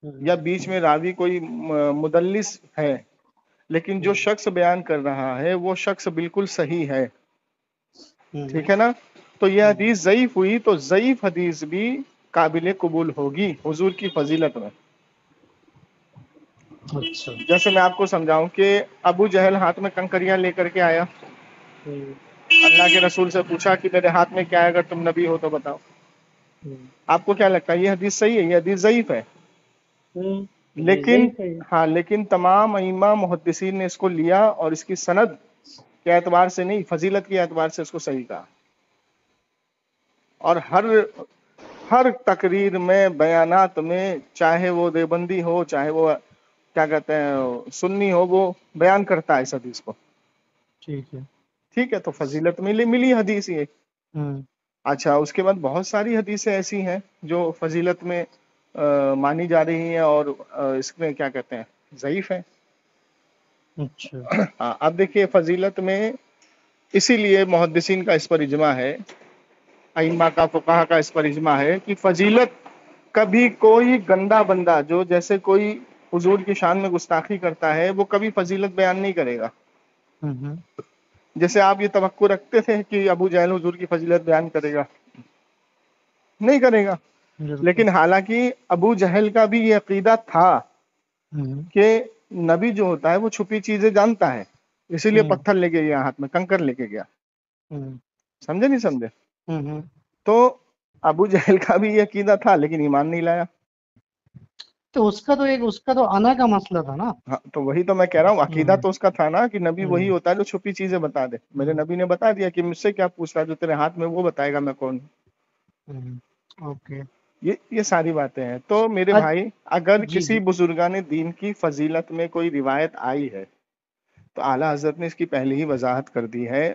[SPEAKER 2] ہوں،
[SPEAKER 1] یا بیچ میں راوی کوئی مدلس ہے، لیکن جو شخص بیان کر رہا ہے وہ شخص بالکل صحیح ہے،
[SPEAKER 2] ہوں،
[SPEAKER 1] ٹھیک ہے نا، تو یہ
[SPEAKER 2] ہوں،
[SPEAKER 1] حدیث ضعیف ہوئی تو ضعیف حدیث بھی قابل قبول ہوگی حضور کی فضیلت میں۔
[SPEAKER 2] اچھا،
[SPEAKER 1] جیسے میں آپ کو سمجھاؤں کہ ابو جہل ہاتھ میں کنکریاں لے کر کے آیا،
[SPEAKER 2] ہوں،
[SPEAKER 1] اللہ کے رسول سے پوچھا کہ میرے ہاتھ میں کیا ہے، اگر تم نبی ہو تو بتاؤ۔
[SPEAKER 2] ہوں،
[SPEAKER 1] آپ کو کیا لگتا ہے یہ حدیث صحیح ہے؟ یہ حدیث ضعیف ہے،
[SPEAKER 2] حدیث
[SPEAKER 1] لیکن
[SPEAKER 2] ضعیف ہے۔
[SPEAKER 1] لیکن تمام ائمہ محدثین نے اس کو لیا اور اس کی سند کے اعتبار سے نہیں، فضیلت کے اعتبار سے اس کو صحیح کہا، اور ہر تقریر میں، بیانات میں، چاہے وہ دیوبندی ہو، چاہے وہ کیا کہتے ہیں سنی ہو، وہ بیان کرتا ہے اس حدیث کو،
[SPEAKER 2] ٹھیک ہے۔
[SPEAKER 1] ٹھیک ہے۔ تو فضیلت ملی حدیث یہ۔
[SPEAKER 2] ہوں،
[SPEAKER 1] اچھا اس کے بعد بہت ساری حدیثیں ایسی ہیں جو فضیلت میں مانی جا رہی ہیں اور اس میں کیا کہتے ہیں ضعیف ہیں۔
[SPEAKER 2] اچھا،
[SPEAKER 1] ہاں اب دیکھیے فضیلت میں اسی لیے محدثین کا اس پر اجماع ہے، ائمہ کا، فقہا کا اس پر اجماع ہے کہ فضیلت کبھی کوئی گندا بندہ جو جیسے کوئی حضور کی شان میں گستاخی کرتا ہے وہ کبھی فضیلت بیان نہیں کرے گا۔
[SPEAKER 2] ہوں،
[SPEAKER 1] جیسے آپ یہ توقع رکھتے تھے کہ ابو جہل حضور کی فضیلت بیان کرے گا، نہیں کرے گا۔
[SPEAKER 2] بالکل،
[SPEAKER 1] لیکن حالانکہ ابو جہل کا بھی یہ عقیدہ تھا
[SPEAKER 2] ہوں،
[SPEAKER 1] کہ نبی جو ہوتا ہے وہ چھپی چیزیں جانتا ہے، اسی لیے
[SPEAKER 2] ہوں،
[SPEAKER 1] پتھر لے کے گیا، ہاتھ میں کنکر لے کے گیا،
[SPEAKER 2] ہوں،
[SPEAKER 1] سمجھے نہیں سمجھے؟
[SPEAKER 2] ہوں،
[SPEAKER 1] تو ابو جہل کا بھی یہ عقیدہ تھا لیکن ایمان نہیں لایا۔
[SPEAKER 2] تو اس کا تو آنا کا مسئلہ تھا نا۔
[SPEAKER 1] ہاں تو وہی تو میں کہہ رہا ہوں، عقیدہ
[SPEAKER 2] ہوں،
[SPEAKER 1] تو اس کا تھا نا کہ نبی
[SPEAKER 2] ہوں،
[SPEAKER 1] وہی ہوتا ہے جو چھپی چیزیں بتا دے۔ میرے
[SPEAKER 2] ہوں،
[SPEAKER 1] نبی نے بتا دیا کہ مجھ سے کیا پوچھ رہا ہے، جو تیرے ہاتھ میں وہ بتائے گا میں کون ہوں۔
[SPEAKER 2] ہوں، اوکے۔
[SPEAKER 1] یہ ساری باتیں ہیں۔ تو میرے بھائی اگر
[SPEAKER 2] جی
[SPEAKER 1] کسی
[SPEAKER 2] جی،
[SPEAKER 1] بزرگان دین کی فضیلت میں کوئی روایت آئی ہے تو اعلیٰ حضرت نے اس کی پہلے ہی وضاحت کر دی ہے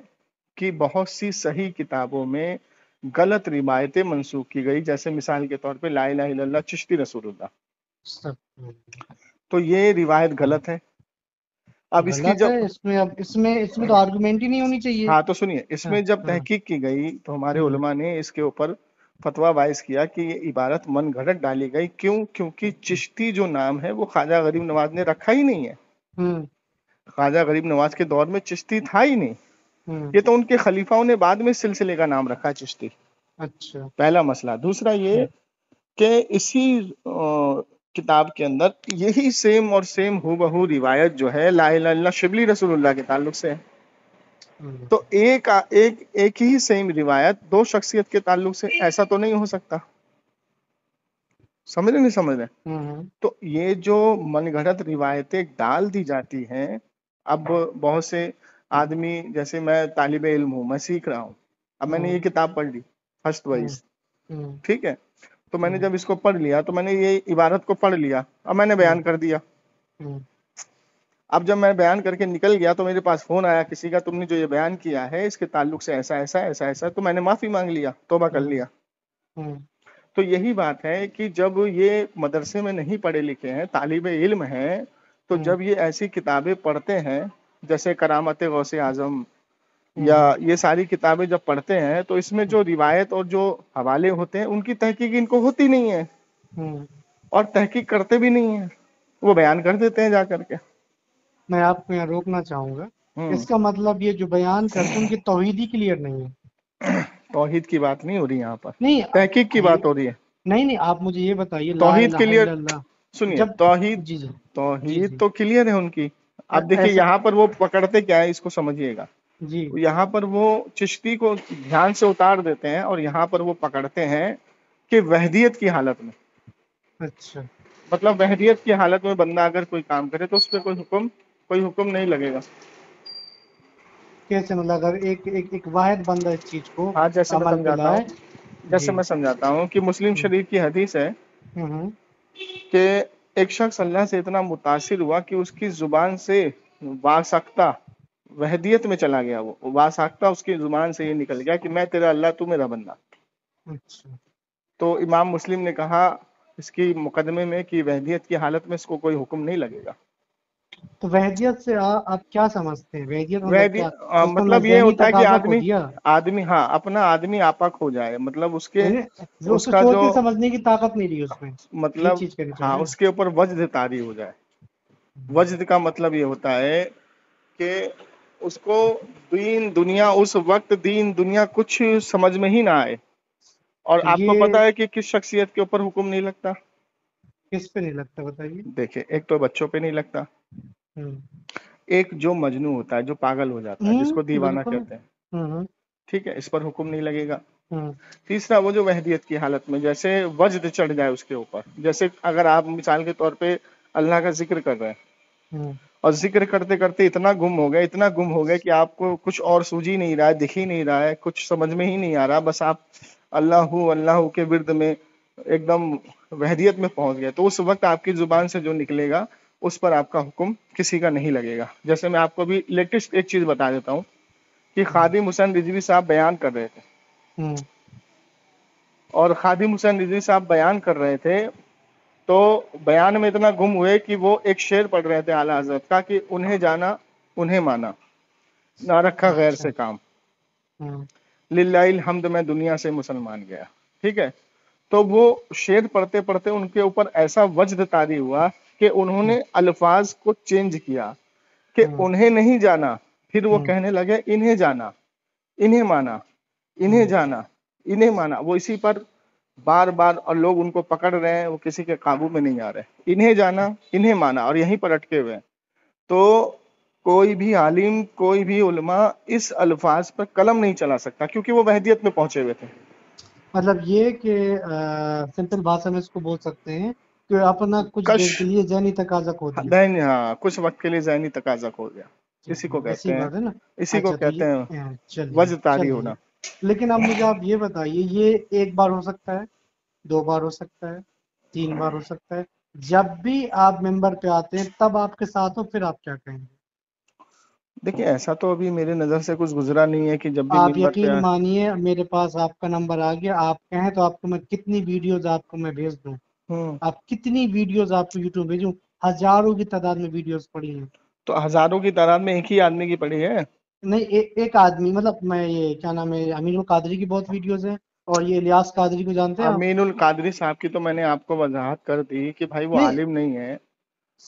[SPEAKER 1] کہ بہت سی صحیح کتابوں میں غلط روایتیں منسوخ کی گئی، جیسے مثال کے طور پہ لا الہ الا اللہ چشتی رسول اللہ، تو یہ روایت غلط ہے۔ اب اس کی
[SPEAKER 2] غلط ہے،
[SPEAKER 1] جب
[SPEAKER 2] اس میں تو آرگومنٹ ہی نہیں ہونی چاہیے۔
[SPEAKER 1] ہاں تو سنیے، اس
[SPEAKER 2] ہاں
[SPEAKER 1] میں جب
[SPEAKER 2] ہاں،
[SPEAKER 1] تحقیق کی گئی تو ہمارے
[SPEAKER 2] ہوں،
[SPEAKER 1] علماء نے اس کے اوپر فتویٰ وائز کیا کہ یہ عبارت من گھڑت ڈالی گئی. کیوں؟ کیونکہ چشتی جو نام ہے وہ خواجہ غریب نواز نے رکھا ہی نہیں ہے. خواجہ غریب نواز کے دور میں چشتی تھا ہی نہیں. یہ تو ان کے خلیفاؤں نے بعد میں سلسلے کا نام رکھا چشتی.
[SPEAKER 2] اچھا.
[SPEAKER 1] پہلا مسئلہ. دوسرا یہ کہ اسی کتاب کے اندر یہی سیم اور سیم ہو بہو روایت جو ہے لا الہ الا اللہ شبلی رسول اللہ کے تعلق سے ہے. تو ایک ہی سیم روایت دو شخصیت کے تعلق سے ایسا تو نہیں ہو سکتا. سمجھ رہے؟ تو یہ جو من گھڑت روایتیں ڈال دی جاتی ہیں. اب بہت سے آدمی، جیسے میں طالب علم ہوں، میں سیکھ رہا ہوں، اب میں نے یہ کتاب پڑھ لی فرسٹ وائز، ٹھیک ہے، تو میں نے جب اس کو پڑھ لیا تو میں نے یہ عبارت کو پڑھ لیا، اب میں نے بیان کر دیا. اب جب میں بیان کر کے نکل گیا تو میرے پاس فون آیا کسی کا، تم نے جو یہ بیان کیا ہے اس کے تعلق سے ایسا ایسا ایسا ایسا، تو میں نے معافی مانگ لیا، توبہ کر لیا. تو یہی بات ہے کہ جب یہ مدرسے میں نہیں پڑھے لکھے ہیں، طالب علم ہیں، تو جب یہ ایسی کتابیں پڑھتے ہیں جیسے کرامت غوث اعظم یا یہ ساری کتابیں جب پڑھتے ہیں تو اس میں جو روایت اور جو حوالے ہوتے ہیں ان کی تحقیق ان کو ہوتی نہیں ہے، اور تحقیق کرتے بھی نہیں ہیں، وہ بیان کر دیتے ہیں جا کر کے.
[SPEAKER 2] میں آپ کو یہاں روکنا چاہوں گا. اس کا مطلب یہ جو بیان کرتے ہیں ان کی توحیدی کلیئر نہیں ہے.
[SPEAKER 1] توحید کی بات نہیں ہو رہی یہاں پر،
[SPEAKER 2] نہیں،
[SPEAKER 1] تحقیق کی بات ہو رہی ہے.
[SPEAKER 2] نہیں، آپ مجھے یہ بتائیے لا
[SPEAKER 1] توحید
[SPEAKER 2] الہ
[SPEAKER 1] کلیئر،
[SPEAKER 2] الا اللہ
[SPEAKER 1] سنیے،
[SPEAKER 2] جب
[SPEAKER 1] توحید تو کلیئر ہے ان کی. اب دیکھیے یہاں پر وہ پکڑتے کیا ہے، اس کو سمجھیے گا. یہاں پر وہ چشتی کو دھیان سے اتار دیتے ہیں اور یہاں پر وہ پکڑتے ہیں کہ وحدیت کی حالت میں،
[SPEAKER 2] اچھا،
[SPEAKER 1] مطلب وحدیت کی حالت میں بندہ اگر کوئی کام کرے تو اس پہ کوئی حکم نہیں لگے گا.
[SPEAKER 2] کیسے؟ مطلب اگر ایک واحد بندہ اس چیز کو
[SPEAKER 1] ہاں، جیسے میں
[SPEAKER 2] عمل پہ
[SPEAKER 1] سمجھاتا
[SPEAKER 2] لائے.
[SPEAKER 1] ہوں کہ مسلم شریف کی حدیث ہے کہ ایک شخص اللہ سے اتنا متاثر ہوا کہ اس کی زبان سے واسختہ وحدیت میں چلا گیا. وہ واسختہ اس کی زبان سے یہ نکل گیا کہ میں تیرا اللہ، تو میرا بندہ.
[SPEAKER 2] اچھا.
[SPEAKER 1] تو امام مسلم نے کہا اس کی مقدمے میں کہ وحدیت کی حالت میں اس کو کوئی حکم نہیں لگے گا.
[SPEAKER 2] تو وحدیت سے آپ کیا سمجھتے ہیں؟ وحدیت مطلب کیا؟ اس کو
[SPEAKER 1] مطلب یہ
[SPEAKER 2] ذہنی
[SPEAKER 1] ہوتا ہے کہ
[SPEAKER 2] تقاضا کھو دیا،
[SPEAKER 1] آدمی اپنا آدمی آپک ہو جائے، مطلب اس
[SPEAKER 2] جو اس کو
[SPEAKER 1] کا
[SPEAKER 2] سوچ
[SPEAKER 1] جو
[SPEAKER 2] کے سمجھنے کی طاقت نہیں رہی اس میں، یہ
[SPEAKER 1] مطلب
[SPEAKER 2] چیز کہنا چاہ
[SPEAKER 1] ہاں
[SPEAKER 2] رہے
[SPEAKER 1] اس کے اوپر وجد طاری ہو جائے. وجد کا مطلب یہ ہوتا ہے کہ اس کو دین دنیا، اس وقت دین دنیا کچھ سمجھ میں ہی نہ آئے. اور
[SPEAKER 2] تو
[SPEAKER 1] آپ کو
[SPEAKER 2] یہ
[SPEAKER 1] پتا ہے کہ کس شخصیت کے اوپر حکم نہیں لگتا؟
[SPEAKER 2] کس پہ نہیں لگتا بتائیے؟
[SPEAKER 1] دیکھیں، ایک تو بچوں پہ نہیں لگتا، ایک جو مجنون ہوتا ہے، جو پاگل ہو جاتا ہے، جس کو دیوانہ
[SPEAKER 2] بالکل.
[SPEAKER 1] کہتے ہیں، ٹھیک ہے، اس پر حکم نہیں لگے گا. تیسرا وہ جو وحدیت کی حالت میں جیسے وجد چڑھ جائے اس کے اوپر، جیسے اگر آپ مثال کے طور پہ اللہ کا ذکر کر رہے ہیں اور ذکر کرتے کرتے اتنا گم ہو گئے کہ آپ کو کچھ اور سوجھ ہی نہیں رہا ہے، دکھ ہی نہیں رہا ہے، کچھ سمجھ میں ہی نہیں آ رہا، بس آپ اللہ کے ورد میں ایک دم وحدیت میں پہنچ گئے، تو اس وقت آپ کی زبان سے جو نکلے گا اس پر آپ کا حکم کسی کا نہیں لگے گا. جیسے میں آپ کو بھی لیٹسٹ ایک چیز بتا دیتا ہوں کہ خادم حسین رضوی صاحب بیان کر رہے تھے، اور خادم حسین رضوی صاحب بیان کر رہے تھے تو بیان میں اتنا گم ہوئے کہ وہ ایک شعر پڑھ رہے تھے اعلیٰ حضرت کا کہ انہیں جانا انہیں مانا، نہ رکھا غیر سے کام، للہ الحمد میں دنیا سے مسلمان گیا. ٹھیک ہے، تو وہ شعر پڑھتے پڑھتے ان کے اوپر ایسا وجد طاری ہوا کہ انہوں نے الفاظ کو چینج کیا کہ انہیں نہیں جانا، پھر وہ کہنے لگے انہیں جانا، انہیں مانا، انہیں جانا، انہیں مانا. وہ اسی پر بار بار، اور لوگ ان کو پکڑ رہے ہیں، وہ کسی کے قابو میں نہیں آ رہے. انہیں جانا، انہیں مانا، اور یہیں پر اٹکے ہوئے ہیں. تو کوئی بھی عالم، کوئی بھی علماء اس الفاظ پر قلم نہیں چلا سکتا کیونکہ وہ وحدیت میں پہنچے ہوئے تھے.
[SPEAKER 2] مطلب یہ کہ سمپل بھاشا میں اس کو بول سکتے ہیں کہ اپنا کچھ دیر کے لیے ذہنی تقاضا کھو دیا.
[SPEAKER 1] ہاں، کچھ وقت کے لیے ذہنی تقاضا کھو گیا. اسی کو
[SPEAKER 2] ایسی
[SPEAKER 1] کہتے ہیں،
[SPEAKER 2] بات ہے نا.
[SPEAKER 1] اسی کو
[SPEAKER 2] اچھا، تو
[SPEAKER 1] کہتے ہیں
[SPEAKER 2] یہ
[SPEAKER 1] وجد طاری
[SPEAKER 2] چلیے.
[SPEAKER 1] ہونا.
[SPEAKER 2] لیکن اب مجھے آپ یہ بتائیے، یہ ایک بار ہو سکتا ہے، 2 بار ہو سکتا ہے، 3 بار ہو سکتا ہے، جب بھی آپ ممبر پہ آتے ہیں تب آپ کے ساتھ ہو، پھر آپ کیا کہیں گے؟
[SPEAKER 1] دیکھیں، ایسا تو ابھی میرے نظر سے کچھ گزرا نہیں ہے کہ جب بھی
[SPEAKER 2] آپ
[SPEAKER 1] ممبر پہ
[SPEAKER 2] یقین مانیے، میرے پاس آپ کا نمبر آ گیا، آپ کہیں تو آپ کو میں کتنی ویڈیوز آپ کو میں بھیج دوں. آپ کتنی ویڈیوز آپ کو یوٹیوب بھیجوں؟ ہزاروں کی تعداد میں ویڈیوز پڑی ہیں.
[SPEAKER 1] تو ہزاروں کی تعداد میں ایک ہی آدمی کی پڑی ہے؟
[SPEAKER 2] نہیں، ایک آدمی، مطلب میں یہ کیا نام ہے، امین القادری کی بہت ویڈیوز ہیں، اور یہ الیاس قادری کو جانتے ہیں آپ؟
[SPEAKER 1] امین القادری صاحب کی تو میں نے آپ کو وضاحت کر دی کہ بھائی وہ
[SPEAKER 2] نہیں
[SPEAKER 1] عالم نہیں ہے،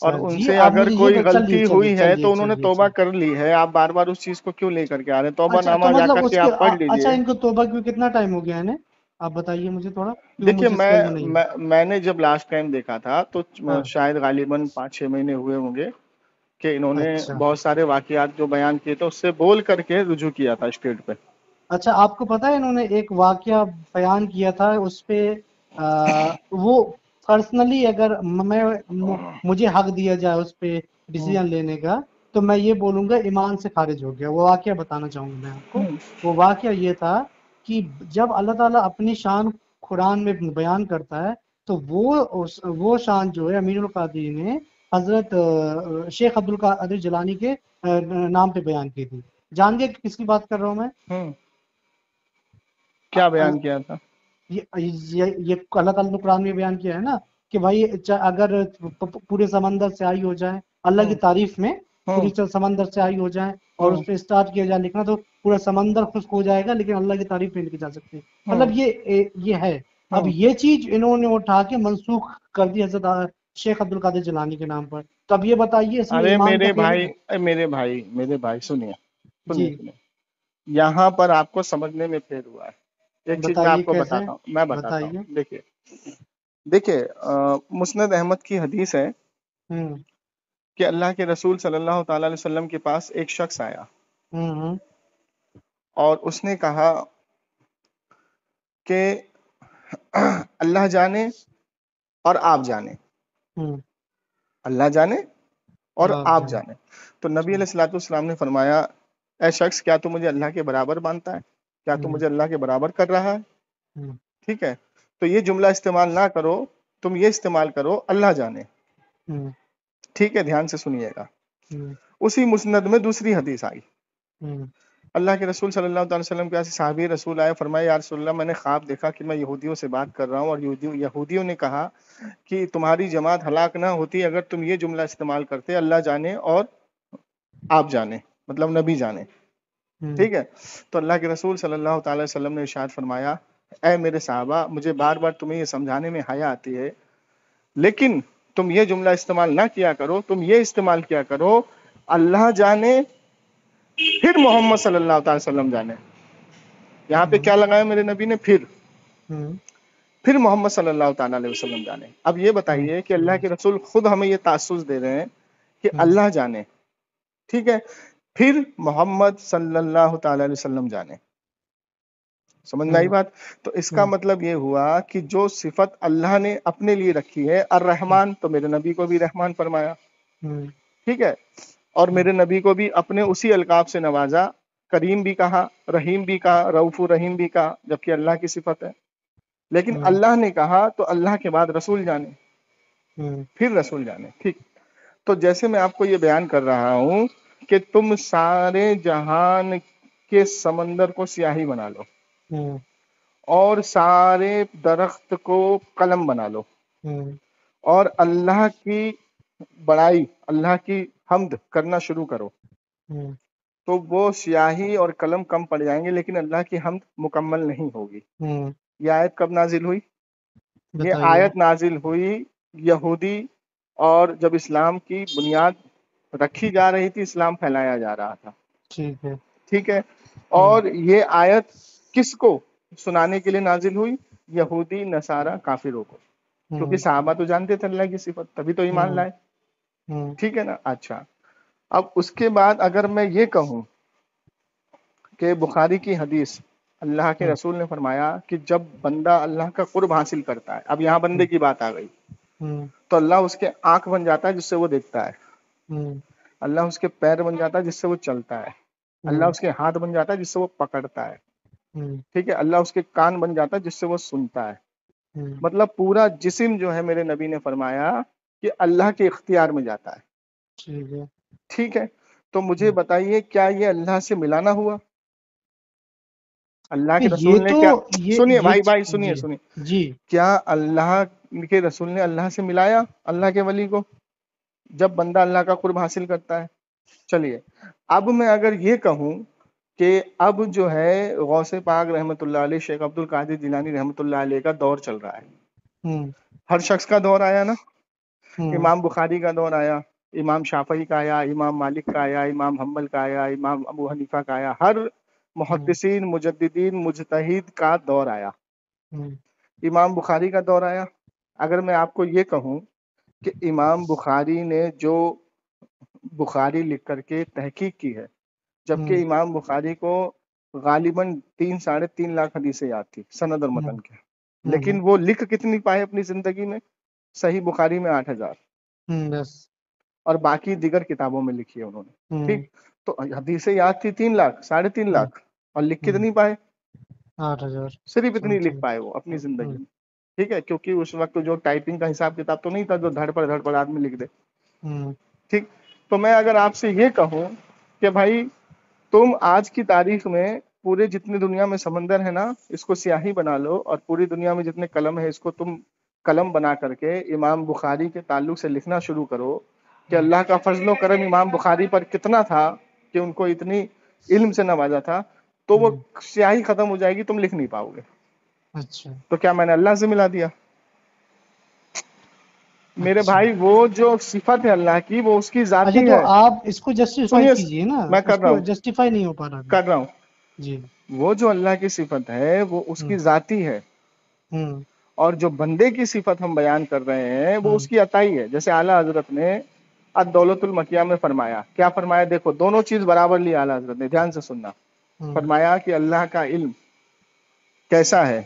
[SPEAKER 1] اور
[SPEAKER 2] سر
[SPEAKER 1] ان
[SPEAKER 2] جی،
[SPEAKER 1] سے
[SPEAKER 2] آپ
[SPEAKER 1] اگر
[SPEAKER 2] مجھے
[SPEAKER 1] کوئی
[SPEAKER 2] یہ چلیے
[SPEAKER 1] غلطی
[SPEAKER 2] چلیے
[SPEAKER 1] ہوئی ہے
[SPEAKER 2] چلیے
[SPEAKER 1] تو انہوں نے
[SPEAKER 2] چلیے
[SPEAKER 1] توبہ
[SPEAKER 2] چلیے
[SPEAKER 1] کر لی ہے، آپ بار بار اس چیز کو کیوں لے کر کے آ رہے ہیں؟ توبہ
[SPEAKER 2] اچھا تو
[SPEAKER 1] نامہ جا
[SPEAKER 2] مطلب
[SPEAKER 1] کر
[SPEAKER 2] اس
[SPEAKER 1] کے
[SPEAKER 2] کے
[SPEAKER 1] آپ پڑھ
[SPEAKER 2] اچھا
[SPEAKER 1] لیجئے۔
[SPEAKER 2] ان کو توبہ کیوں کتنا ٹائم ہو گیا ہے؟ آپ بتائیے مجھے تھوڑا، کیوں
[SPEAKER 1] دیکھیے
[SPEAKER 2] مجھے اس کا علم نہیں ہے۔
[SPEAKER 1] میں نے جب لاسٹ ٹائم دیکھا تھا تو
[SPEAKER 2] ہاں
[SPEAKER 1] شاید غالباً 5-6 مہینے ہوئے ہوں گے کہ انہوں نے
[SPEAKER 2] اچھا
[SPEAKER 1] بہت سارے واقعات جو بیان کیے تھے اس سے بول کر کے رجوع کیا تھا اسٹیٹ پہ۔
[SPEAKER 2] اچھا، آپ کو پتا ہے انہوں نے ایک واقعہ بیان کیا تھا، اس پہ وہ پرسنلی اگر مجھے حق دیا جائے اس پہ ڈیسیجن لینے کا، تو میں یہ بولوں گا ایمان سے خارج ہو گیا۔ وہ واقعہ بتانا چاہوں گا میں آپ کو۔ وہ واقعہ یہ تھا کہ جب اللہ تعالیٰ اپنی شان قرآن میں بیان کرتا ہے تو وہ شان جو ہے امین القادری نے حضرت شیخ عبد القادر جیلانی کے نام پہ بیان کی تھی۔ جان گے کس کی بات کر رہا ہوں میں؟
[SPEAKER 1] کیا بیان کیا تھا؟
[SPEAKER 2] یہ اللہ تعالیٰ نے قرآن میں بیان کیا ہے نا کہ بھائی اگر پورے سمندر سے آئی ہو جائے، اللہ کی تعریف میں پوری سمندر سے آئی ہو جائے اور اس پہ اسٹارٹ کیا جائے لکھنا، تو پورا سمندر خشک ہو جائے گا لیکن اللہ کی تعریف نہیں لکھی جا سکتی۔ مطلب یہ ہے۔ اب یہ چیز انہوں نے اٹھا کے منسوخ کر دی حضرت شیخ عبد القادر جیلانی کے نام پر۔ تو اب یہ بتائیے اس میں
[SPEAKER 1] ارے
[SPEAKER 2] ایمان کا
[SPEAKER 1] میرے
[SPEAKER 2] خیال
[SPEAKER 1] بھائی،
[SPEAKER 2] ہے؟
[SPEAKER 1] میرے بھائی سنیے
[SPEAKER 2] جی
[SPEAKER 1] سنیے، یہاں پر آپ کو سمجھنے میں پھیر ہوا ہے۔ ایک چیز میں
[SPEAKER 2] بتائیے
[SPEAKER 1] آپ کو
[SPEAKER 2] کیسے،
[SPEAKER 1] بتاتا ہوں،
[SPEAKER 2] بتائیے۔
[SPEAKER 1] دیکھیے مسند احمد کی حدیث ہے
[SPEAKER 2] ہوں
[SPEAKER 1] کہ اللہ کے رسول صلی اللہ تعالی علیہ وسلم کے پاس ایک شخص آیا
[SPEAKER 2] ہوں
[SPEAKER 1] اور اس نے کہا کہ اللہ جانے اور آپ جانے،
[SPEAKER 2] ہوں
[SPEAKER 1] اللہ جانے اور آپ
[SPEAKER 2] جان۔
[SPEAKER 1] جانے۔ تو نبی علیہ الصلوۃ والسلام نے فرمایا، اے شخص کیا تو مجھے اللہ کے برابر مانتا ہے؟ کیا تو
[SPEAKER 2] ہوں
[SPEAKER 1] مجھے اللہ کے برابر کر رہا ہے؟
[SPEAKER 2] ہوں
[SPEAKER 1] ٹھیک ہے، تو یہ جملہ استعمال نہ کرو، تم یہ استعمال کرو اللہ جانے۔
[SPEAKER 2] ہوں
[SPEAKER 1] ٹھیک ہے، دھیان سے سنیے گا۔
[SPEAKER 2] ہوں
[SPEAKER 1] اسی مسند میں دوسری حدیث آئی،
[SPEAKER 2] ہوں
[SPEAKER 1] اللہ کے رسول صلی اللہ تعالی وسلم کے صحابی رسول آئے، فرمایا یا رسول اللہ میں نے خواب دیکھا کہ میں یہودیوں سے بات کر رہا ہوں اور یہودیوں نے کہا کہ تمہاری جماعت ہلاک نہ ہوتی اگر تم یہ جملہ استعمال کرتے اللہ جانے اور آپ جانے، مطلب نبی جانے۔ ٹھیک ہے، تو اللہ کے رسول صلی اللہ تعالی وسلم نے ارشاد فرمایا، اے میرے صحابہ مجھے بار بار تمہیں یہ سمجھانے میں حیا آتی ہے، لیکن تم یہ جملہ استعمال نہ کیا کرو، تم یہ استعمال کیا کرو اللہ جانے پھر محمد صلی اللہ تعالی وسلم جانے۔ یہاں پہ کیا لگایا میرے نبی نے؟ پھر محمد صلی اللہ تعالی علیہ وسلم جانے۔ اب یہ بتائیے کہ اللہ کے رسول خود ہمیں یہ تأسس دے رہے ہیں کہ اللہ جانے، ٹھیک ہے، پھر محمد صلی اللہ تعالی علیہ وسلم جانے۔ سمجھ میں آئی بات؟ تو اس کا مطلب یہ ہوا کہ جو صفت اللہ نے اپنے لیے رکھی ہے الرحمن، تو میرے نبی کو بھی رحمان فرمایا، ٹھیک ہے، اور میرے نبی کو بھی اپنے اسی القاب سے نوازا، کریم بھی کہا، رحیم بھی کہا، رؤوف رحیم بھی کہا، جبکہ اللہ کی صفت ہے۔ لیکن اللہ نے کہا تو اللہ کے بعد رسول جانے، پھر رسول جانے۔ ٹھیک، تو جیسے میں آپ کو یہ بیان کر رہا ہوں کہ تم سارے جہان کے سمندر کو سیاہی بنا لو اور سارے درخت کو قلم بنا لو اور اللہ کی بڑائی، اللہ کی حمد کرنا شروع کرو، تو وہ سیاہی اور قلم کم پڑ جائیں گے لیکن اللہ کی حمد مکمل نہیں ہوگی۔ یہ آیت کب نازل ہوئی؟ یہ
[SPEAKER 2] بتائیے۔
[SPEAKER 1] آیت نازل ہوئی یہودی اور جب اسلام کی بنیاد رکھی جا رہی تھی، اسلام پھیلایا جا رہا تھا،
[SPEAKER 2] ٹھیک ہے۔
[SPEAKER 1] ٹھیک ہے، اور یہ آیت کس کو سنانے کے لیے نازل ہوئی؟ یہودی، نصارہ، کافروں کو، کیونکہ صحابہ تو جانتے تھے اللہ کی صفت، تبھی تو ایمان لائے۔ ٹھیک ہے نا؟ اچھا، اب اس کے بعد اگر میں یہ کہوں کہ بخاری کی حدیث، اللہ کے رسول نے فرمایا کہ جب بندہ اللہ کا قرب حاصل کرتا ہے، اب یہاں بندے کی بات آ گئی، تو اللہ اس کے آنکھ بن جاتا ہے جس سے وہ دیکھتا ہے، اللہ اس کے پیر بن جاتا ہے جس سے وہ چلتا ہے، اللہ اس کے ہاتھ بن جاتا ہے جس سے وہ پکڑتا ہے، ٹھیک ہے، اللہ اس کے کان بن جاتا ہے جس سے وہ سنتا ہے۔ مطلب پورا جسم جو ہے میرے نبی نے فرمایا کہ اللہ کے اختیار میں جاتا ہے۔ ٹھیک ہے، تو مجھے بتائیے کیا یہ اللہ سے ملانا ہوا؟ اللہ کے
[SPEAKER 2] یہ
[SPEAKER 1] رسول نے
[SPEAKER 2] تو
[SPEAKER 1] کیا، سنیے
[SPEAKER 2] یہ
[SPEAKER 1] بھائی سنیے
[SPEAKER 2] جی
[SPEAKER 1] سنیے،
[SPEAKER 2] جی
[SPEAKER 1] کیا اللہ کے رسول نے اللہ سے ملایا اللہ کے ولی کو جب بندہ اللہ کا قرب حاصل کرتا ہے؟ چلیے، اب میں اگر یہ کہوں کہ اب جو ہے غوث پاک رحمۃ اللہ علیہ، شیخ عبد القادر جیلانی رحمۃ اللہ علیہ کا دور چل رہا ہے. ہر شخص کا دور آیا نا. امام بخاری کا دور آیا، امام شافعی کا آیا، امام مالک کا آیا، امام حنبل کا آیا، امام ابو حنیفہ کا آیا. ہر محدثین، مجددین، مجتہد کا دور آیا. امام بخاری کا دور آیا. اگر میں آپ کو یہ کہوں کہ امام بخاری نے جو بخاری لکھ کر کے تحقیق کی ہے، جبکہ امام بخاری کو غالباً 3-3.5 لاکھ حدیثیں یاد تھی سند اور متن کے، لیکن وہ لکھ کتنی پائے اپنی زندگی میں؟ صحیح بخاری میں 8,000 اور باقی دیگر کتابوں میں لکھی ہے انہوں نے. ٹھیک، تو حدیثیں یاد تھی 3 لاکھ 3.5 لاکھ، اور لکھ کتنی پائے؟
[SPEAKER 2] 8,000.
[SPEAKER 1] صرف اتنی لکھ پائے وہ اپنی زندگی میں. ٹھیک ہے، کیونکہ اس وقت جو ٹائپنگ کا حساب کتاب تو نہیں تھا جو دھڑ پڑ آدمی لکھ دے. ٹھیک، تو میں اگر آپ سے یہ کہوں کہ بھائی تم آج کی تاریخ میں پورے جتنی دنیا میں سمندر ہے نا، اس کو سیاہی بنا لو، اور پوری دنیا میں جتنے قلم ہے اس کو تم قلم بنا کر کے امام بخاری کے تعلق سے لکھنا شروع کرو کہ اللہ کا فضل و کرم امام بخاری پر کتنا تھا کہ ان کو اتنی علم سے نوازا تھا، تو وہ سیاہی ختم ہو جائے گی، تم لکھ نہیں پاؤ گے.
[SPEAKER 2] اچھا،
[SPEAKER 1] تو کیا میں نے اللہ سے ملا دیا؟ میرے بھائی وہ جو صفت ہے اللہ کی وہ اس کی ذاتی
[SPEAKER 2] تو
[SPEAKER 1] ہے.
[SPEAKER 2] آپ اس کو جسٹیفائی
[SPEAKER 1] سنیے،
[SPEAKER 2] کیجئے نا،
[SPEAKER 1] میں
[SPEAKER 2] اس
[SPEAKER 1] کر رہا
[SPEAKER 2] کو
[SPEAKER 1] ہوں
[SPEAKER 2] جسٹیفائی نہیں ہو پا رہا ابھی.
[SPEAKER 1] کر رہا ہوں
[SPEAKER 2] جی.
[SPEAKER 1] وہ جو اللہ کی صفت ہے وہ اس کی ذاتی ہے، اور جو بندے کی صفت ہم بیان کر رہے ہیں وہ اس کی عطائی ہے. جیسے اعلیٰ حضرت نے الدولت المکیہ میں فرمایا، کیا فرمایا؟ دیکھو دونوں چیز برابر لی اعلیٰ حضرت نے، دھیان سے سننا. فرمایا کہ اللہ کا علم کیسا ہے؟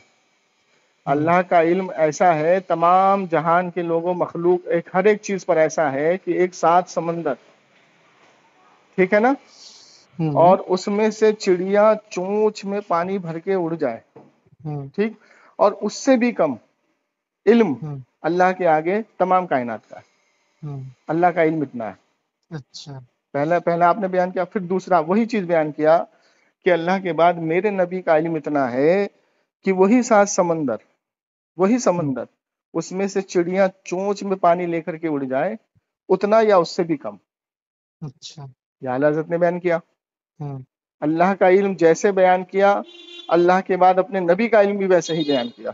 [SPEAKER 1] اللہ کا علم ایسا ہے، تمام جہان کے لوگوں مخلوق ہر ایک چیز پر ایسا ہے کہ ایک 7 سمندر، ٹھیک ہے نا، اور اس میں سے چڑیا چونچ میں پانی بھر کے اڑ جائے، ٹھیک، اور اس سے بھی کم علم اللہ کے آگے تمام کائنات کا ہے. اللہ کا علم اتنا ہے.
[SPEAKER 2] اچھا،
[SPEAKER 1] پہلا آپ نے بیان کیا، پھر دوسرا وہی چیز بیان کیا کہ اللہ کے بعد میرے نبی کا علم اتنا ہے کہ وہی 7 سمندر، وہی سمندر، اس میں سے چڑیاں چونچ میں پانی لے کر کے اڑ جائے، اتنا یا اس سے بھی کم.
[SPEAKER 2] اچھا،
[SPEAKER 1] یہ اعلیٰ حضرت نے بیان کیا. اللہ کا علم جیسے بیان کیا، اللہ کے بعد اپنے نبی کا علم بھی ویسے ہی بیان کیا.